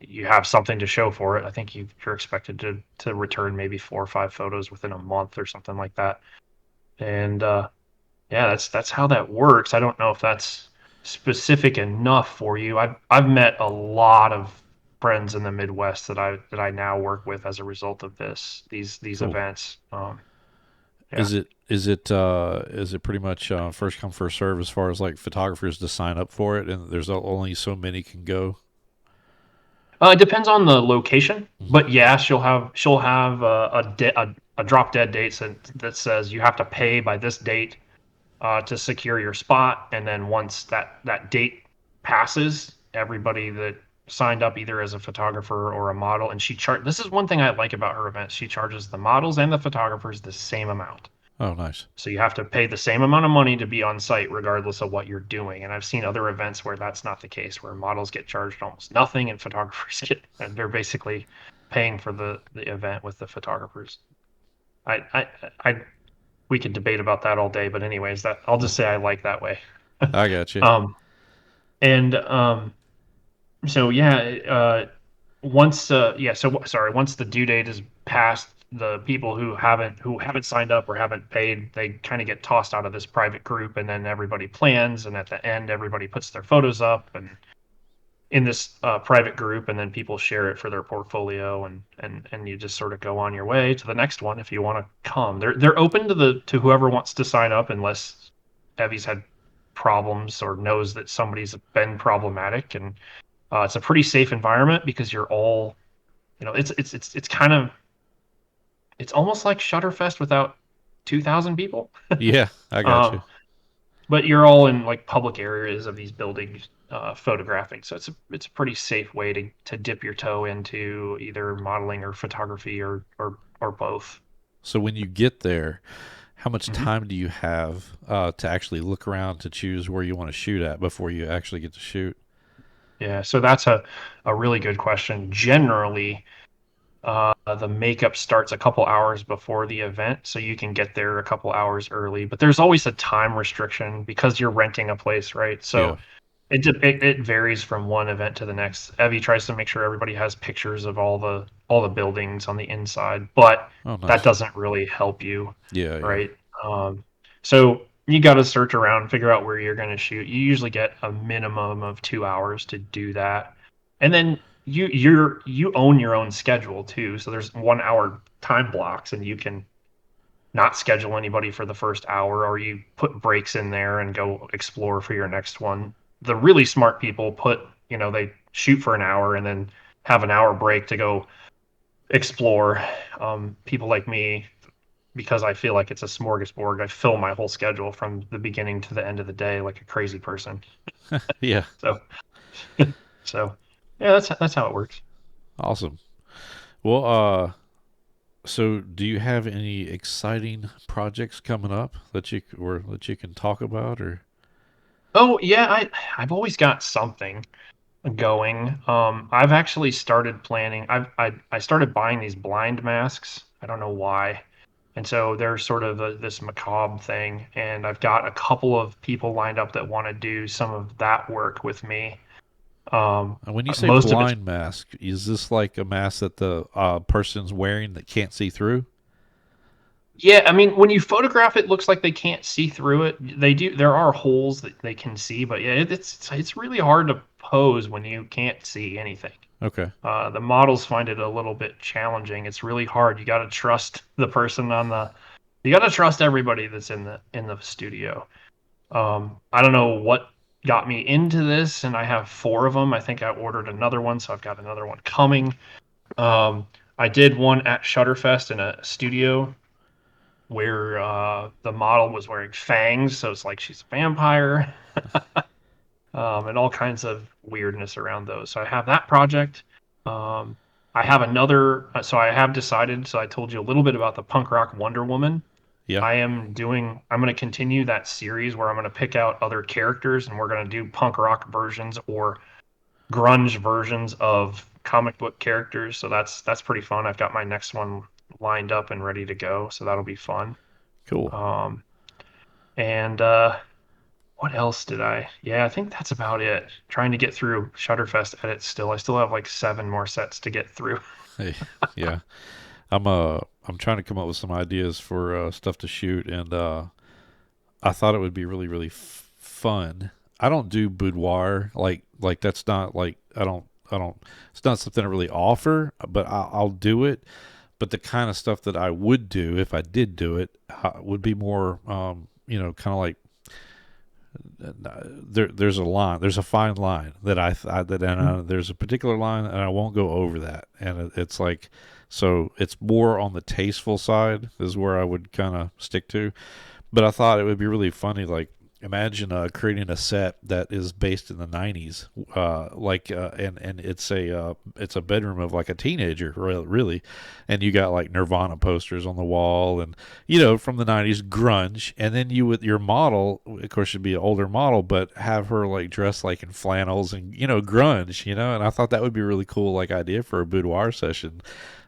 you have something to show for it. I think you're expected to return maybe 4 or 5 photos within a month or something like that. And yeah, that's how that works. I don't know if that's specific enough for you. I've met a lot of friends in the Midwest that I now work with as a result of these Cool. events. Yeah. Is it pretty much first come first serve as far as like photographers to sign up for it, and there's only so many can go? It depends on the location, Hmm. but yeah, she'll have a drop dead date that says you have to pay by this date to secure your spot. And then once that date passes, everybody that signed up either as a photographer or a model, and this is one thing I like about her events. She charges the models and the photographers the same amount. Oh, nice. So you have to pay the same amount of money to be on site, regardless of what you're doing. And I've seen other events where that's not the case, where models get charged almost nothing and photographers and they're basically paying for the event with the photographers. I, I, I, we could debate about that all day, but anyways, that I'll just say I like that way. I got you. Um, and so yeah, once the due date is passed, the people who haven't signed up or haven't paid, they kind of get tossed out of this private group, and then everybody plans, and at the end, everybody puts their photos up and in this private group, and then people share it for their portfolio, and you just sort of go on your way to the next one if you want to come. They're open to whoever wants to sign up, unless Evie's had problems or knows that somebody's been problematic, and it's a pretty safe environment because you're all, it's kind of it's almost like Shutterfest without 2,000 people. Yeah, I got you. um, but you're all in like public areas of these buildings photographing, so it's a pretty safe way to dip your toe into either modeling or photography or both. So when you get there, how much Hmm. time do you have to actually look around to choose where you want to shoot at before you actually get to shoot? Yeah, so that's a really good question. Generally, the makeup starts a couple hours before the event, so you can get there a couple hours early. But there's always a time restriction because you're renting a place, right? Yeah. So it varies from one event to the next. Evie tries to make sure everybody has pictures of all the buildings on the inside, but Oh, that nice. doesn't really help you, Yeah, yeah. right? So you got to search around, figure out where you're going to shoot. You usually get a minimum of 2 hours to do that, and then you own your own schedule too. So there's 1 hour time blocks, and you can not schedule anybody for the first hour, or you put breaks in there and go explore for your next one. The really smart people they shoot for an hour and then have an hour break to go explore. People like me, because I feel like it's a smorgasbord, I fill my whole schedule from the beginning to the end of the day like a crazy person. Yeah. So, so yeah, that's how it works. Awesome. Well, so do you have any exciting projects coming up that you can talk about or? Oh yeah, I've always got something going. I've actually started planning. I started buying these blind masks. I don't know why. And so there's sort of this macabre thing, and I've got a couple of people lined up that want to do some of that work with me. Um, And when you say Most of it's blind mask, is this like a mask that the person's wearing that can't see through? yeah. I mean, when you photograph it, looks like they can't see through it. They do. There are holes that they can see, but yeah, it's really hard to pose when you can't see anything. Okay. The models find it a little bit challenging. It's really hard. You got to trust the person on the. You got to trust everybody that's in the studio. I don't know what got me into this, and I have four of them. I think I ordered another one, so I've got another one coming. Um, I did one at Shutterfest in a studio where the model was wearing fangs, so it's like she's a vampire, and all kinds of weirdness around those. So I have that project. Um, I have another, so I have decided. So I told you a little bit about the punk rock Wonder Woman. Yeah. I'm going to continue that series where I'm going to pick out other characters and we're going to do punk rock versions or grunge versions of comic book characters. So that's pretty fun. I've got my next one lined up and ready to go. So that'll be fun. Cool. Um, and what else did I? Yeah, I think that's about it. Trying to get through Shutterfest edits still. I still have like seven more sets to get through. Hey, yeah. I'm trying to come up with some ideas for stuff to shoot, and I thought it would be really really fun. I don't do boudoir like that's not like I don't. It's not something I really offer, but I'll do it. But the kind of stuff that I would do if I did do it would be more, kind of like there's a line, there's a fine line that there's a particular line, and I won't go over that. And it's like, so it's more on the tasteful side is where I would kind of stick to. But I thought it would be really funny, like imagine creating a set that is based in the '90s, and it's a bedroom of like a teenager, really, and you got like Nirvana posters on the wall, and from the '90s grunge, and then you with your model, of course, should be an older model, but have her like dressed like in flannels and grunge, and I thought that would be a really cool like idea for a boudoir session,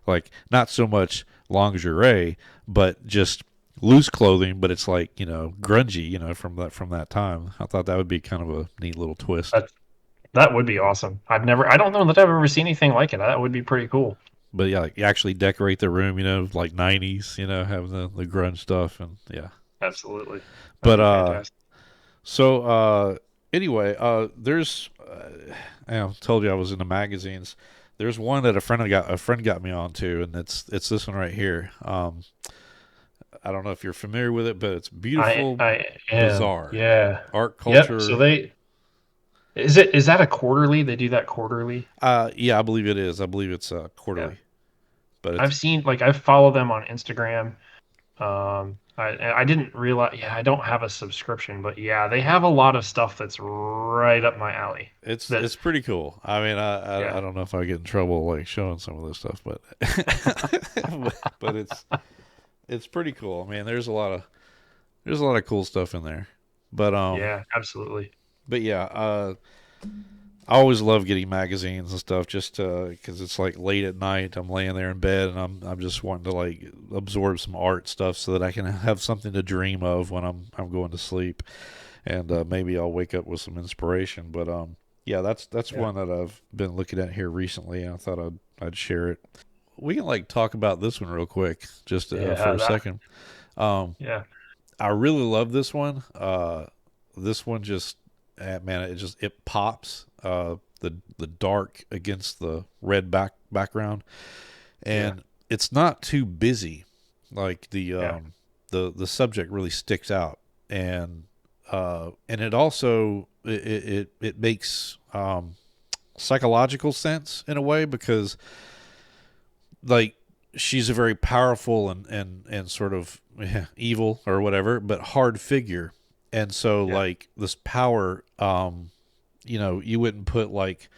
like not so much lingerie, but just loose clothing, but it's like grungy, from that time. I thought that would be kind of a neat little twist. That that would be awesome. I don't know that I've ever seen anything like it. That would be pretty cool. But yeah, like you actually decorate the room, like '90s, having the grunge stuff, and yeah. Absolutely. That'd But be fantastic. so anyway, there's I told you I was in the magazines. There's one that a friend got me onto, and it's this one right here. I don't know if you're familiar with it, but it's beautiful, I am. bizarre Yeah. art Yep. So culture. they is that a quarterly? They do that quarterly? Yeah, I believe it is. I believe it's Yeah. quarterly, but it's I've seen like I follow them on Instagram. I didn't realize, yeah, I don't have a subscription, but yeah, they have a lot of stuff that's right up my alley. it's That it's pretty cool. I mean, I yeah. don't know if I get in trouble like showing some of this stuff, but but it's pretty cool. I mean, there's a lot of cool stuff in there, but Yeah, absolutely. but yeah, I always love getting magazines and stuff just because it's like late at night. I'm laying there in bed and I'm just wanting to like absorb some art stuff so that I can have something to dream of when I'm going to sleep, and maybe I'll wake up with some inspiration. But yeah, that's Yeah. one that I've been looking at here recently, and I thought I'd share it. We can like talk about this one real quick, just for Yeah, a that second. Um, yeah. I really love this one. This one just, man, it pops. The dark against the red background, Yeah. and it's not too busy. Like Yeah. the subject really sticks out, and it also it makes psychological sense in a way because like she's a very powerful and sort of evil or whatever, but hard figure. And so Yeah. like this power, you wouldn't put like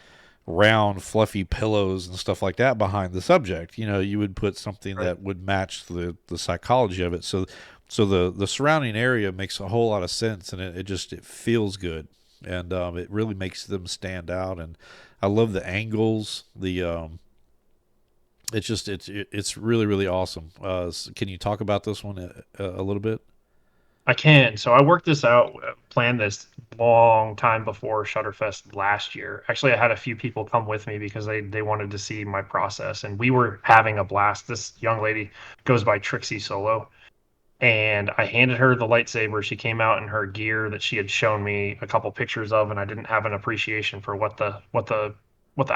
round fluffy pillows and stuff like that behind the subject. You would put something Right. that would match the psychology of it. So the surrounding area makes a whole lot of sense, and it feels good, and it really makes them stand out. And I love the angles, It's really really awesome. Can you talk about this one a little bit? I can. So I worked this out, planned this long time before Shutterfest last year. Actually, I had a few people come with me because they wanted to see my process, and we were having a blast. This young lady goes by Trixie Solo, and I handed her the lightsaber. She came out in her gear that she had shown me a couple pictures of, and I didn't have an appreciation for what the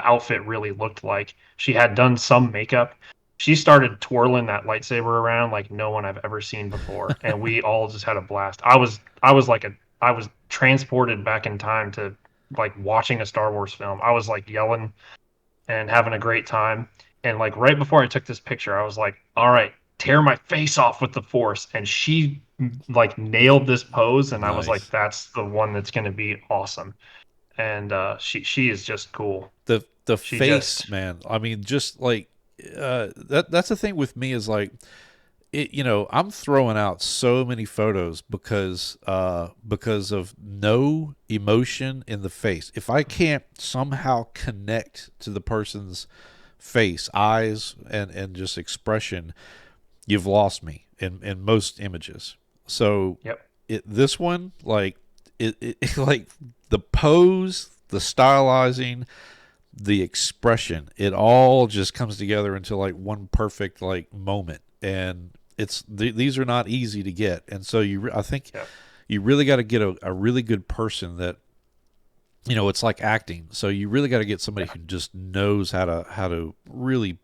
outfit really looked like. She had done some makeup. She started twirling that lightsaber around like no one I've ever seen before, and we all just had a blast. I was transported back in time to like watching a Star Wars film. I was like yelling and having a great time. And like right before I took this picture, I was like, all right, tear my face off with the force. And she like nailed this pose, and I was like, Nice. that's the one that's gonna be awesome. And she is just cool. The She face, just man. I mean, just like that's the thing with me is like I'm throwing out so many photos because of no emotion in the face. If I can't somehow connect to the person's face, eyes, and just expression, you've lost me in most images. So yep. this one, like like the pose, the stylizing, the expression, it all just comes together into like one perfect like moment. And these are not easy to get. And so I think Yep. you really got to get a really good person that it's like acting. So you really got to get somebody Yeah. who just knows how to really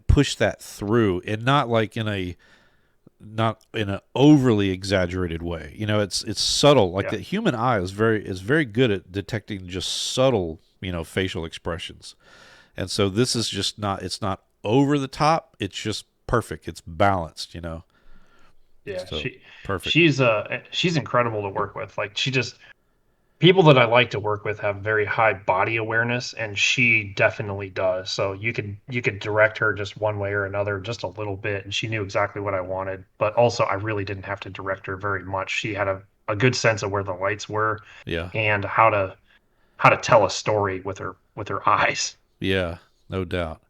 push that through, and not in an overly exaggerated way. It's subtle. Like Yeah. the human eye is very good at detecting just subtle, facial expressions. And so this is just not it's not over the top. It's just perfect. It's balanced. Yeah. So perfect. She's incredible to work with. Like she just people that I like to work with have very high body awareness, and she definitely does. So you could direct her just one way or another, just a little bit, and she knew exactly what I wanted. But also, I really didn't have to direct her very much. She had a good sense of where the lights were Yeah. and how to tell a story with her eyes. Yeah, no doubt.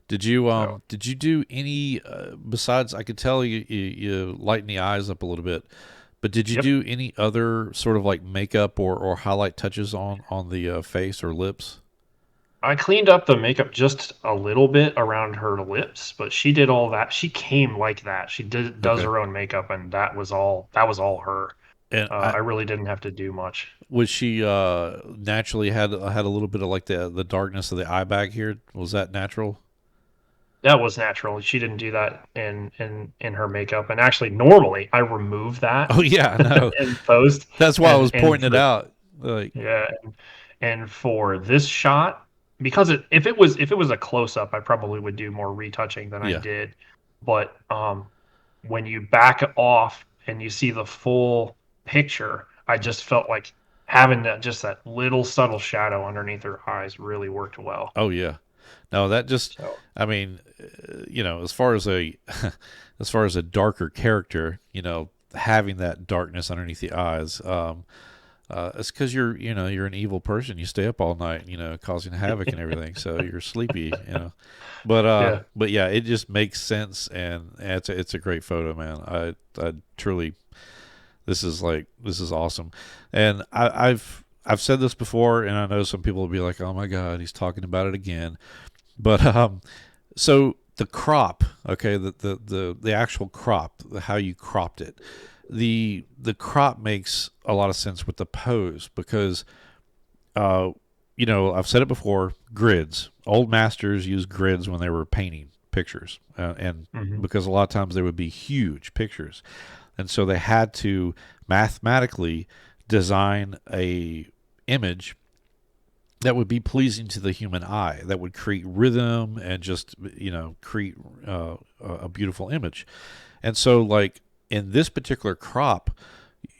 Did you do any besides I could tell you lighten the eyes up a little bit, but did you Yep. do any other sort of like makeup or highlight touches on the face or lips? I cleaned up the makeup just a little bit around her lips, but she did all that. She came like that. She does Okay. her own makeup, and that was all her. And I really didn't have to do much. was she naturally had a little bit of like the darkness of the eye bag here? Was that natural? That was natural. She didn't do that in her makeup. And actually, normally I remove that Oh yeah, no. in post. That's why I was And pointing it for out. Like, yeah, and for this shot, because if it was a close up, I probably would do more retouching than I yeah. did. But when you back off and you see the full picture, I just felt like having that little subtle shadow underneath her eyes really worked well. Oh yeah. No, that just So I mean, as far as a as far as a darker character, having that darkness underneath the eyes, it's because you're an evil person. You stay up all night, causing havoc and everything. So you're sleepy. yeah, But yeah, it just makes sense, and it's a great photo, man. I truly this is awesome, and I've said this before, and I know some people will be like, oh my god, he's talking about it again. But so the crop, okay, the actual crop, how you cropped it, the crop makes a lot of sense with the pose because uh, I've said it before, grids. Old masters used grids when they were painting pictures, and hmm because a lot of times they would be huge pictures, and so they had to mathematically design a image that would be pleasing to the human eye, that would create rhythm and just create a beautiful image. And so, like in this particular crop,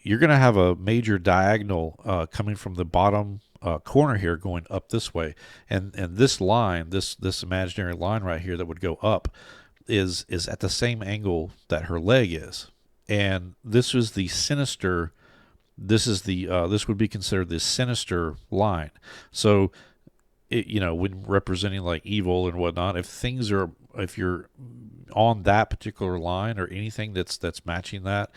you're going to have a major diagonal coming from the bottom corner here, going up this way, and this line, this imaginary line right here that would go up, is at the same angle that her leg is, and this is the sinister. This would be considered the sinister line. So when representing like evil and whatnot, if you're on that particular line or anything that's matching that,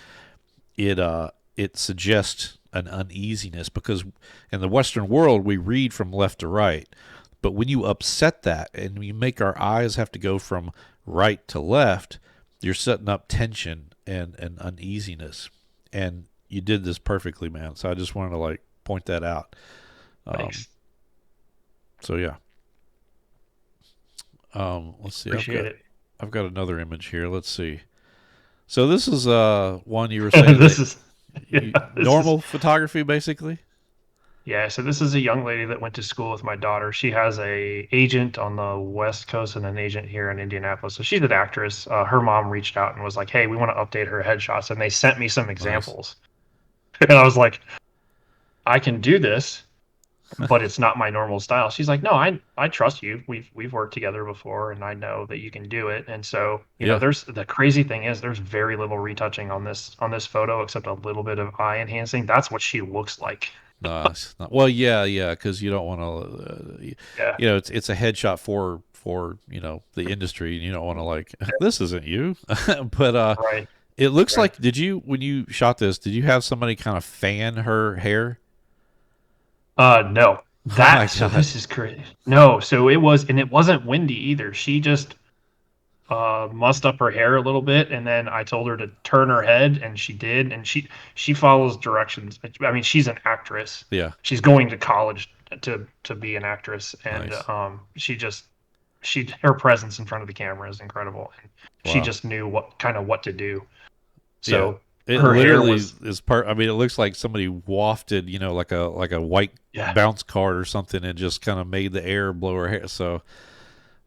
it suggests an uneasiness, because in the Western world we read from left to right, but when you upset that and you make our eyes have to go from right to left, you're setting up tension and uneasiness. And you did this perfectly, man. So I just wanted to like point that out. Um, Thanks. so yeah. Let's see. Appreciate it. I've got another image here. Let's see. So this is one you were saying This that is yeah, this is normal photography, basically. yeah, so this is a young lady that went to school with my daughter. She has a agent on the West Coast and an agent here in Indianapolis. So she's an actress. Her mom reached out and was like, "Hey, we want to update her headshots," and they sent me some Nice. examples. And I was like, "I can do this, but it's not my normal style." She's like, "No, I trust you. We've worked together before, and I know that you can do it." And so, Yeah. there's the crazy thing is there's very little retouching on this photo except a little bit of eye enhancing. That's what she looks like. Nice. Well, yeah, yeah, because you don't want to. Yeah, It's a headshot for the industry, and you don't want to like this isn't you. But right, it looks right. like, did you, when you shot this, did you have somebody kind of fan her hair? No. Oh my So god. this is crazy. No, so it was, and it wasn't windy either. She just mussed up her hair a little bit, and then I told her to turn her head, and she did, and she follows directions. I mean, she's an actress. Yeah. She's going to college to be an actress, and Nice. she her presence in front of the camera is incredible, and she Wow. just knew what to do. Yeah. So It her hair literally was is part. I mean, it looks like somebody wafted, like a white yeah. bounce card or something, and just kind of made the air blow her hair. So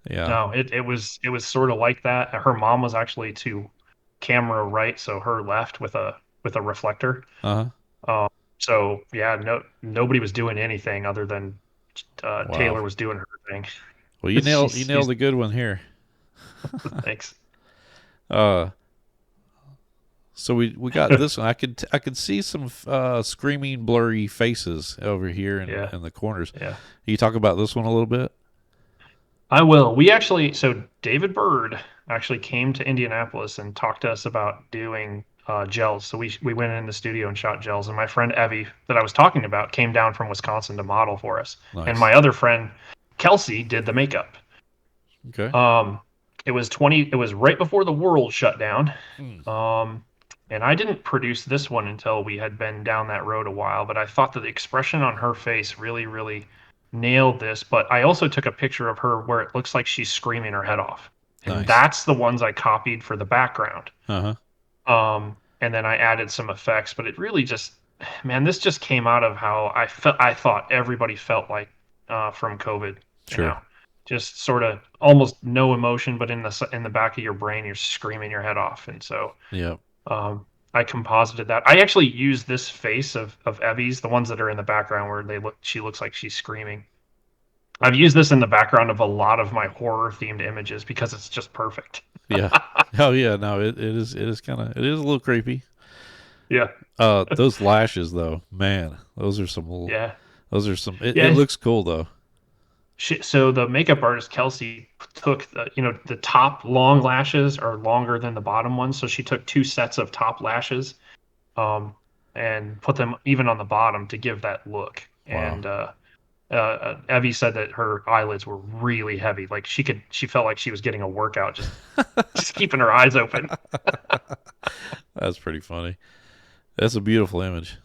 yeah. No, it was sort of like that. Her mom was actually to camera right, so her left with a reflector. Uh huh. Um, so yeah, nobody was doing anything other than Wow. Taylor was doing her thing. Well, you nailed She's a good one here. thanks. Uh, so we got this one. I could see some screaming blurry faces over here Yeah, in the corners. yeah. You talk about this one a little bit. I will. We actually, so David Bird actually came to Indianapolis and talked to us about doing gels. So we went in the studio and shot gels. And my friend Evie, that I was talking about, came down from Wisconsin to model for us. And Nice. my other friend Kelsey did the makeup. Okay. Um, it was right before the world shut down. Hmm. Um, and I didn't produce this one until we had been down that road a while, but I thought that the expression on her face really, really nailed this. But I also took a picture of her where it looks like she's screaming her head off. And Nice. that's the ones I copied for the background. Uh huh. And then I added some effects, but it really just, man, this just came out of how I thought everybody felt like from COVID, Sure. just sort of almost no emotion, but in the back of your brain, you're screaming your head off. And so Yep. I composited that. I actually used this face of Evie's, the ones that are in the background where she looks like she's screaming. I've used this in the background of a lot of my horror themed images because it's just perfect. Yeah. Oh yeah. No, it is kind of, it is a little creepy. Yeah. Those lashes though, man, those are some little, Yeah. those are some. It Yeah. looks cool though. So the makeup artist Kelsey took the top long lashes are longer than the bottom ones, so she took two sets of top lashes, um, and put them even on the bottom to give that look. Wow. And Evie said that her eyelids were really heavy, like she felt like she was getting a workout just keeping her eyes open. That's pretty funny. That's a beautiful image.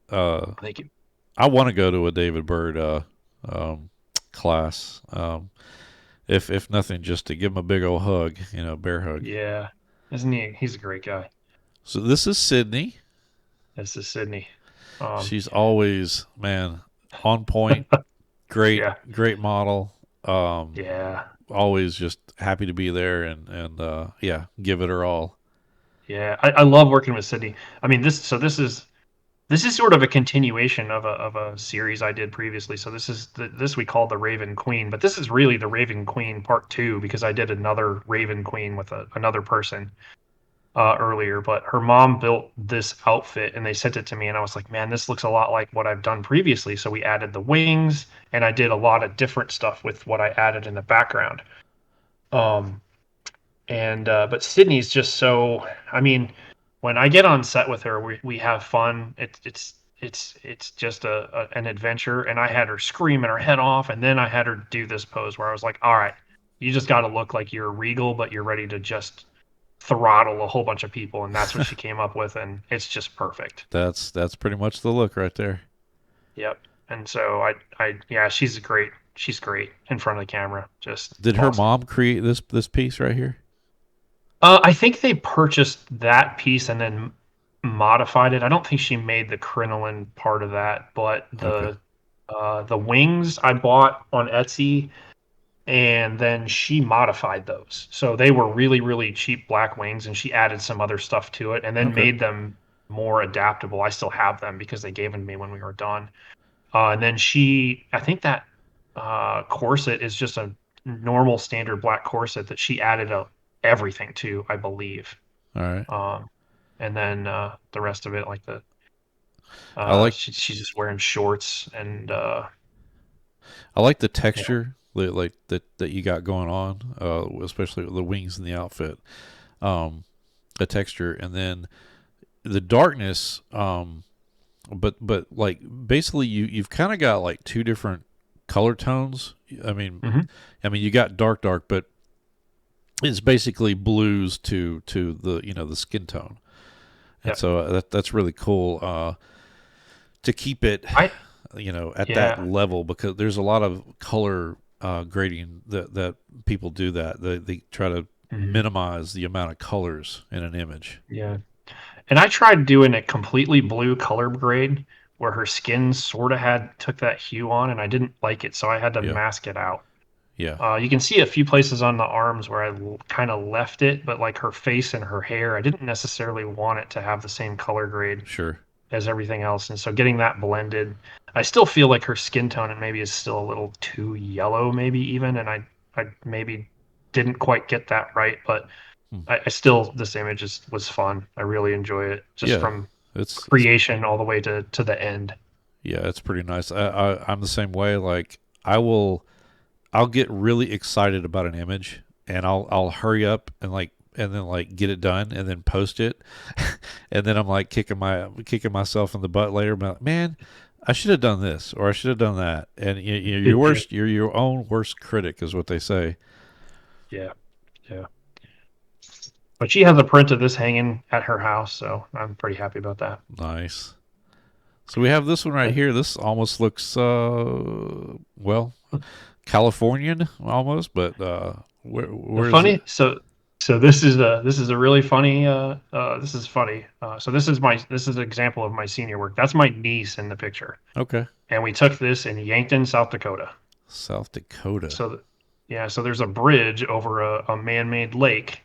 Uh, Thank you. I want to go to a David Bird um, class. If nothing, just to give him a big old hug, bear hug. Yeah, isn't he? He's a great guy. So this is Sydney. This is Sydney. Um, She's always, man, on point. Great, yeah, great model. yeah, Always just happy to be there yeah, give it her all. yeah. I love working with Sydney. I mean, this is sort of a continuation of a series I did previously. So this we call the Raven Queen, but this is really the Raven Queen Part 2 because I did another Raven Queen with another person. earlier, but her mom built this outfit and they sent it to me, and I was like, man, this looks a lot like what I've done previously. So we added the wings, and I did a lot of different stuff with what I added in the background. Um, and but Sydney's just so. I mean, when I get on set with her, we have fun. It's just an adventure. And I had her screaming her head off, and then I had her do this pose where I was like, all right, you just got to look like you're regal, but you're ready to just throttle a whole bunch of people, and that's what she came up with, and it's just perfect. That's pretty much the look right there. Yep. And so yeah, she's great. She's great in front of the camera. Just Did her awesome. mom create this piece right here? I think they purchased that piece and then modified it. I don't think she made the crinoline part of that, but Okay. the wings I bought on Etsy, and then she modified those. So they were really, really cheap black wings, and she added some other stuff to it and then Okay. made them more adaptable. I still have them because they gave them to me when we were done. And then I think that corset is just a normal standard black corset that she added everything to, I believe. All right. Um, and then the rest of it, like I like she's just wearing shorts and I like the yeah. texture like that you got going on, especially with the wings and the outfit. The texture, and then the darkness. But like basically you've kind of got like two different color tones. I mean, Hmm. you got dark, but it's basically blues to the the skin tone, and Yeah. so that's really cool to keep it I at that yeah. level, because there's a lot of color grading that people do, that they try to Mhm. minimize the amount of colors in an image. Yeah. And I tried doing a completely blue color grade where her skin sort of had took that hue on, and I didn't like it, so I had to Yeah, mask it out. yeah, You can see a few places on the arms where I kind of left it, but like her face and her hair, I didn't necessarily want it to have the same color grade sure, as everything else. And so getting that blended, I still feel like her skin tone and maybe is still a little too yellow, maybe even. And I maybe didn't quite get that right, but hmm. I still, this image was fun. I really enjoy it just Yeah, from it's creation all the way to the end. yeah, it's pretty nice. I'm the same way. Like I'll get really excited about an image, and I'll hurry up and then like get it done and then post it, and then I'm like kicking myself in the butt later. But man, I should have done this, or I should have done that. And Yeah. you're your own worst critic, is what they say. Yeah. Yeah. But she has a print of this hanging at her house, so I'm pretty happy about that. Nice. So we have this one right And here. This almost looks well, Californian almost, but the where is it? funny, so this is a really funny this is funny. So this is an example of my senior work. That's my niece in the picture, Okay, and we took this in Yankton, South Dakota. South Dakota. So yeah, so there's a bridge over a man-made lake,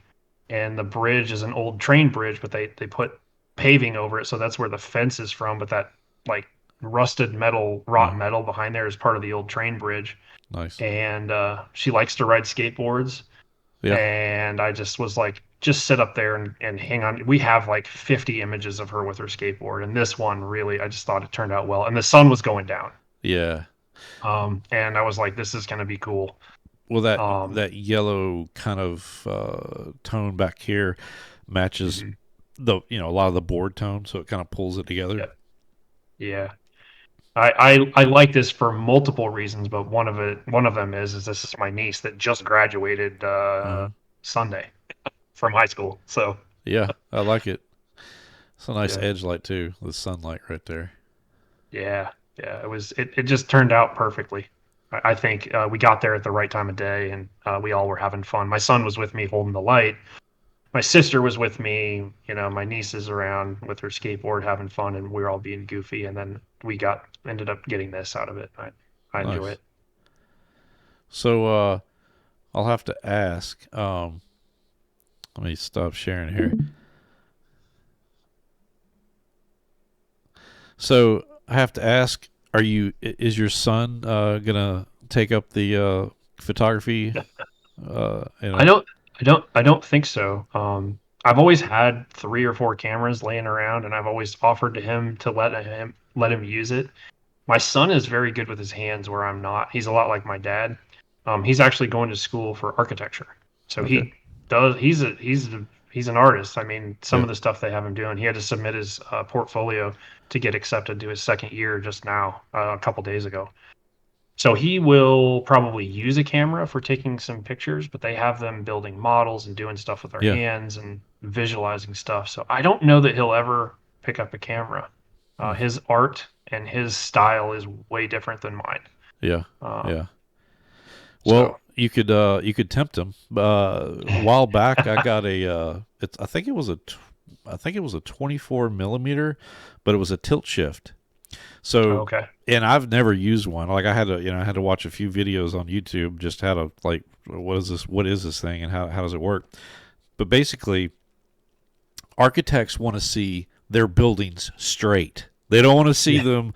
and the bridge is an old train bridge, but they put paving over it, so that's where the fence is from. But that like rusted metal, Uh, rotten metal behind there is part of the old train bridge. nice. And she likes to ride skateboards, Yeah. and I just was like, just sit up there and hang on. We have like 50 images of her with her skateboard, and this one really, I just thought it turned out well. And the sun was going down, Yeah. and I was like, this is gonna be cool. Well, Um, that yellow kind of tone back here matches mhm. the a lot of the board tone, so it kind of pulls it together. Yeah, yeah. I like this for multiple reasons, but one of them is this is my niece that just graduated Uh-huh. Sunday from high school. So Yeah, I like it. It's a nice yeah, edge light too, the sunlight right there. yeah, yeah. It just turned out perfectly. I think we got there at the right time of day, and we all were having fun. My son was with me holding the light. My sister was with me. My niece is around with her skateboard having fun, and we were all being goofy. And then we got ended up getting this out of it. I enjoy Nice. it. So I'll have to ask. Let me stop sharing here. So I have to ask: Is your son gonna take up the photography? I don't I don't think so. I've always had 3 or 4 cameras laying around, and I've always offered to him to let him use it. My son is very good with his hands, where I'm not. He's a lot like my dad. He's actually going to school for architecture, so Okay. he does. He's an artist. I mean, some Yeah. of the stuff they have him doing, he had to submit his portfolio to get accepted to his second year just now, a couple days ago. So he will probably use a camera for taking some pictures, but they have them building models and doing stuff with their Yeah. hands and visualizing stuff. So I don't know that he'll ever pick up a camera. Hmm. His art and his style is way different than mine. Yeah. Um, Yeah. so Well, you could tempt him. A while back, I got I think it was I think it was a 24 millimeter, but it was a tilt shift. So, okay. and I've never used one. Like I had to watch a few videos on YouTube just how to like, what is this thing, and how does it work? But basically, architects want to see their buildings straight. They don't want to see Yeah. them,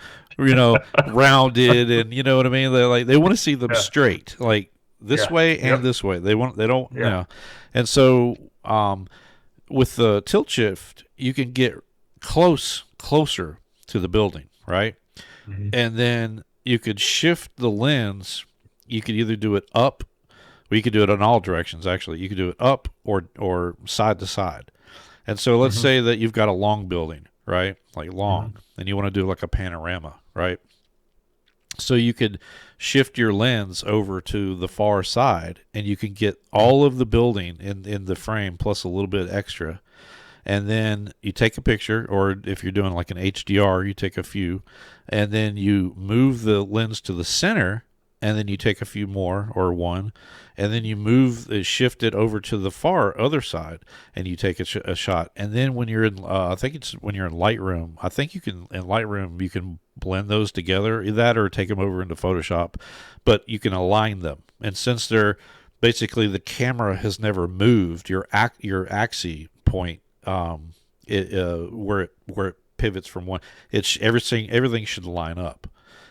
rounded, and you know what I mean. They want to see them Yeah. straight, like this Yeah. way and Yep. this way. They don't, Yeah. and so with the tilt shift, you can get closer to the building, right? Hmm. And then you could shift the lens. You could either do it up, or you could do it in all directions. Actually, you could do it up or side to side. And so let's Hmm. say that you've got a long building, right? Like long, Hmm. and you want to do like a panorama, right? So you could shift your lens over to the far side, and you can get all of the building in the frame plus a little bit extra. And then you take a picture, or if you're doing like an HDR, you take a few, and then you move the lens to the center, and then you take a few more or one, and then you shift it over to the far other side, and you take a shot. And then when you're in, I think it's when you're in Lightroom, I think you can in Lightroom you can blend those together, that or take them over into Photoshop, but you can align them. And since they're basically the camera has never moved, your axis point, where it pivots from one, it's everything should line up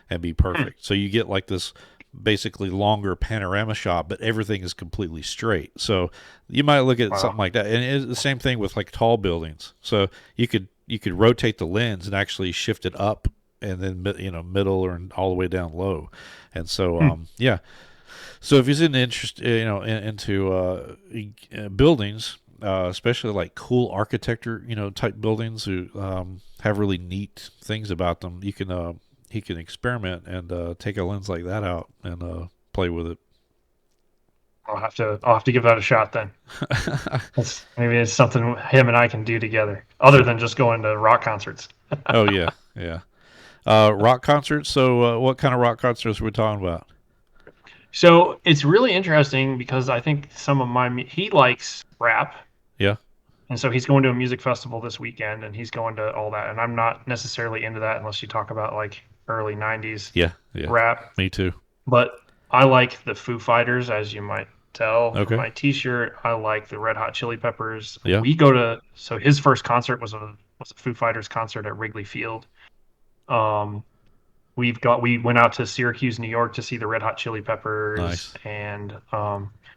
and be perfect. So you get like this basically longer panorama shot, but everything is completely straight. So you might look at something Wow. like that, and it's the same thing with like tall buildings. So you could rotate the lens and actually shift it up, and then middle or all the way down low. And so Hmm. yeah. So if he's into buildings, especially like cool architecture, type buildings who have really neat things about them, he can experiment and take a lens like that out and play with it. I'll have to give that a shot then. Maybe it's something him and I can do together, other Sure. than just going to rock concerts. Oh yeah, yeah. Rock concerts. So what kind of rock concerts are we talking about? So it's really interesting because I think he likes rap, Yeah, and so he's going to a music festival this weekend, and he's going to all that. And I'm not necessarily into that unless you talk about like early '90s yeah, yeah. rap. Me too. But I like the Foo Fighters, as you might tell from Okay. my T-shirt. I like the Red Hot Chili Peppers. Yeah. So his first concert was a Foo Fighters concert at Wrigley Field. Um, we went out to Syracuse, New York to see the Red Hot Chili Peppers, Nice. and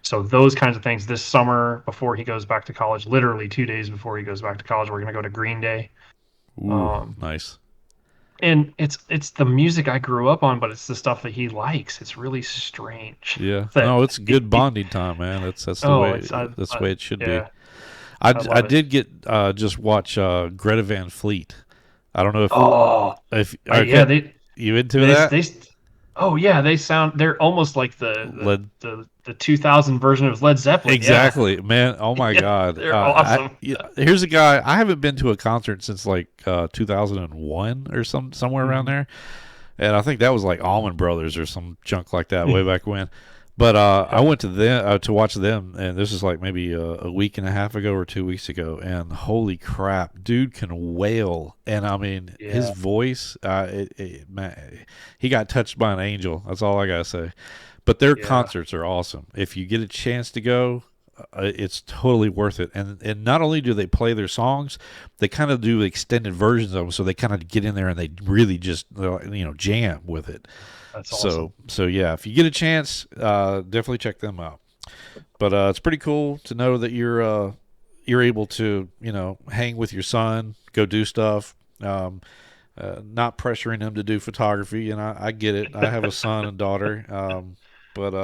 so those kinds of things. This summer, before he goes back to college, literally 2 days before he goes back to college, we're gonna go to Green Day. Ooh, Um, nice. and it's the music I grew up on, but it's the stuff that he likes. It's really strange Yeah. that No, it's good bonding time, man. That's the oh, way that's the way it should be. yeah, I, I I love it. did get just watch Greta Van Fleet. I don't know Oh, if yeah, okay, you into they that? they oh yeah, they're almost like Led the 2000 version of Led Zeppelin. Yeah, exactly, man. Oh my yeah, God. they're awesome. Here's a guy. I haven't been to a concert since like 2001 or somewhere around Mhm. there, and I think that was like Allman Brothers or some junk like that way back when. But I Yeah, went to them to watch them, and this is like maybe a week and a half ago or 2 weeks ago, and holy crap, dude can wail, and I mean his yeah, voice, man, he got touched by an angel. That's all I gotta say. But their yeah. concerts are awesome. If you get a chance to go, it's totally worth it. And not only do they play their songs, they kind of do extended versions of them, so they kind of get in there and they really just jam with it. That's awesome. So yeah, if you get a chance, definitely check them out. But it's pretty cool to know that you're able to, hang with your son, go do stuff. Not pressuring him to do photography, and I get it. I have a son and daughter, but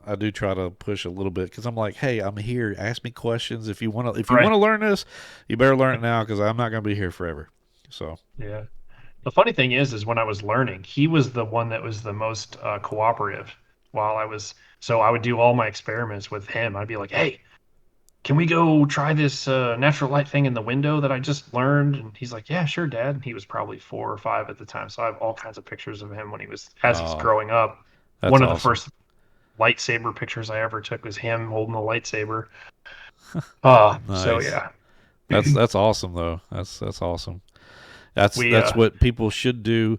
I do try to push a little bit because I'm like, hey, I'm here. Ask me questions if you want to. If you want Right. to learn this, you better learn it now because I'm not going to be here forever. So, Yeah. The funny thing is when I was learning, he was the one that was the most cooperative while I was. So I would do all my experiments with him. I'd be like, "Hey, can we go try this natural light thing in the window that I just learned?" And he's like, "Yeah, sure, Dad." And he was probably 4 or 5 at the time, so I have all kinds of pictures of him when he was as he's oh, growing up. that's One of the awesome. first lightsaber pictures I ever took was him holding the lightsaber. So Nice. yeah, That's awesome though. That's awesome. That's we that's what people should do.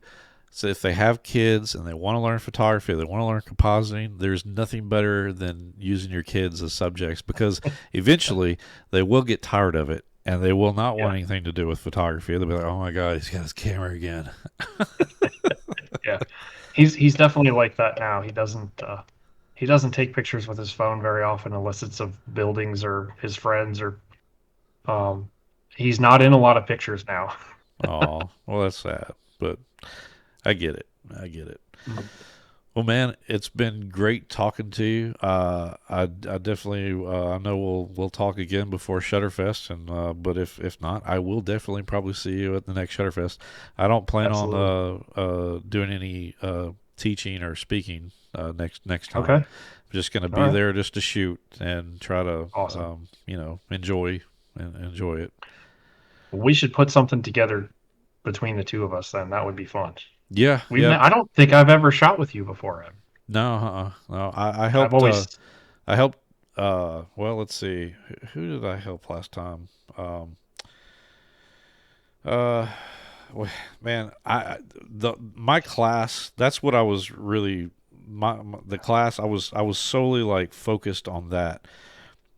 So if they have kids and they want to learn photography, they want to learn compositing, there's nothing better than using your kids as subjects because eventually they will get tired of it and they will not yeah want anything to do with photography. They'll be like, "Oh my god, he's got his camera again." yeah he's definitely like that now. He doesn't take pictures with his phone very often unless it's of buildings or his friends or um he's not in a lot of pictures now. Oh, well, that's sad, but I get it. I get it. Mhm. Well, man, it's been great talking to you. I definitely, I know we'll talk again before Shutterfest, and but if not, I will definitely probably see you at the next Shutterfest. I don't plan on Absolutely. doing any teaching or speaking next time. Okay. I'm just gonna All be right. there just to shoot and try to Awesome. enjoy it. We should put something together between the two of us then. That would be fun. Yeah, yeah. I don't think I've ever shot with you before. No, no. I I've helped. always I helped. Well, let's see. Who did I help last time? Uh, man, the my class. That's what I was really the class. I was solely like focused on that.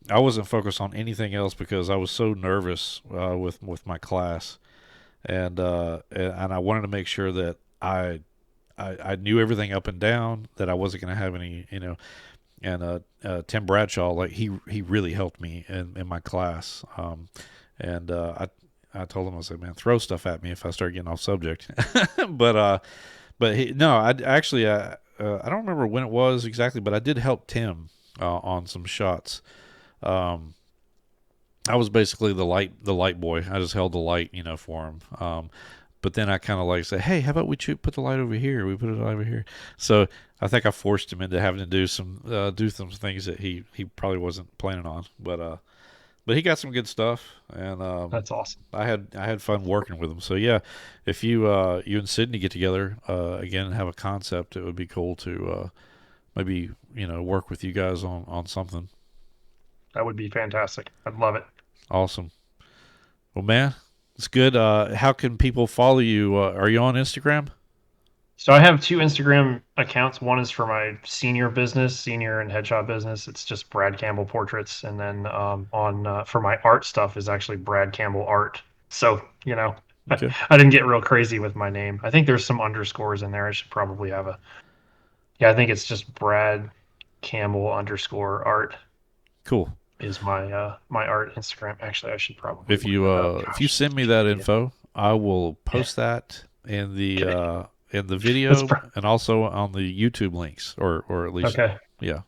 I wasn't focused on anything else because I was so nervous with my class, and I wanted to make sure that I knew everything up and down. That I wasn't going to have any, and Tim Bradshaw, like he really helped me in my class. And I told him, I said, man, throw stuff at me if I start getting off subject. but no, I actually I don't remember when it was exactly, but I did help Tim on some shots. Um, I was basically the light boy. I just held the light, for him. But then I kind of like say, hey, how about we put the light over here? We put it over here. So I think I forced him into having to do some things that he probably wasn't planning on. But he got some good stuff, and that's awesome. I had fun working with him. So yeah, if you and Sydney get together again and have a concept, it would be cool to maybe work with you guys on something That would be fantastic. I'd love it. awesome. Well, man, it's good. How can people follow you? Are you on Instagram? So I have two Instagram accounts. One is for my senior business, senior and headshot business. It's just Brad Campbell portraits, and then on for my art stuff is actually Brad Campbell Art. So Okay, I didn't get real crazy with my name. I think there's some underscores in there. I should probably have a. Yeah, I think it's just Brad Campbell underscore art cool. is my art Instagram. Actually, I should probably If look you that up. if you Gosh, send me that PDA. info, I will Yeah. post that in the Okay. That's video pro- and also on the YouTube links, or at least okay. yeah.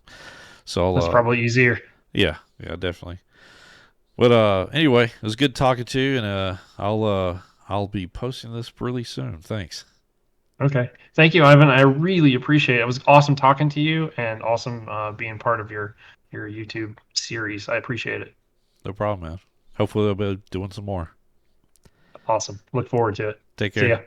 So I'll That's probably easier. yeah, definitely. But anyway, it was good talking to you, and I'll be posting this really soon. Thanks. Okay. Thank you, Ivan. I really appreciate it. It was awesome talking to you and awesome being part of your YouTube series. I appreciate it. No problem, man. Hopefully, I'll be doing some more. Awesome. Look forward to it. Take See care. ya.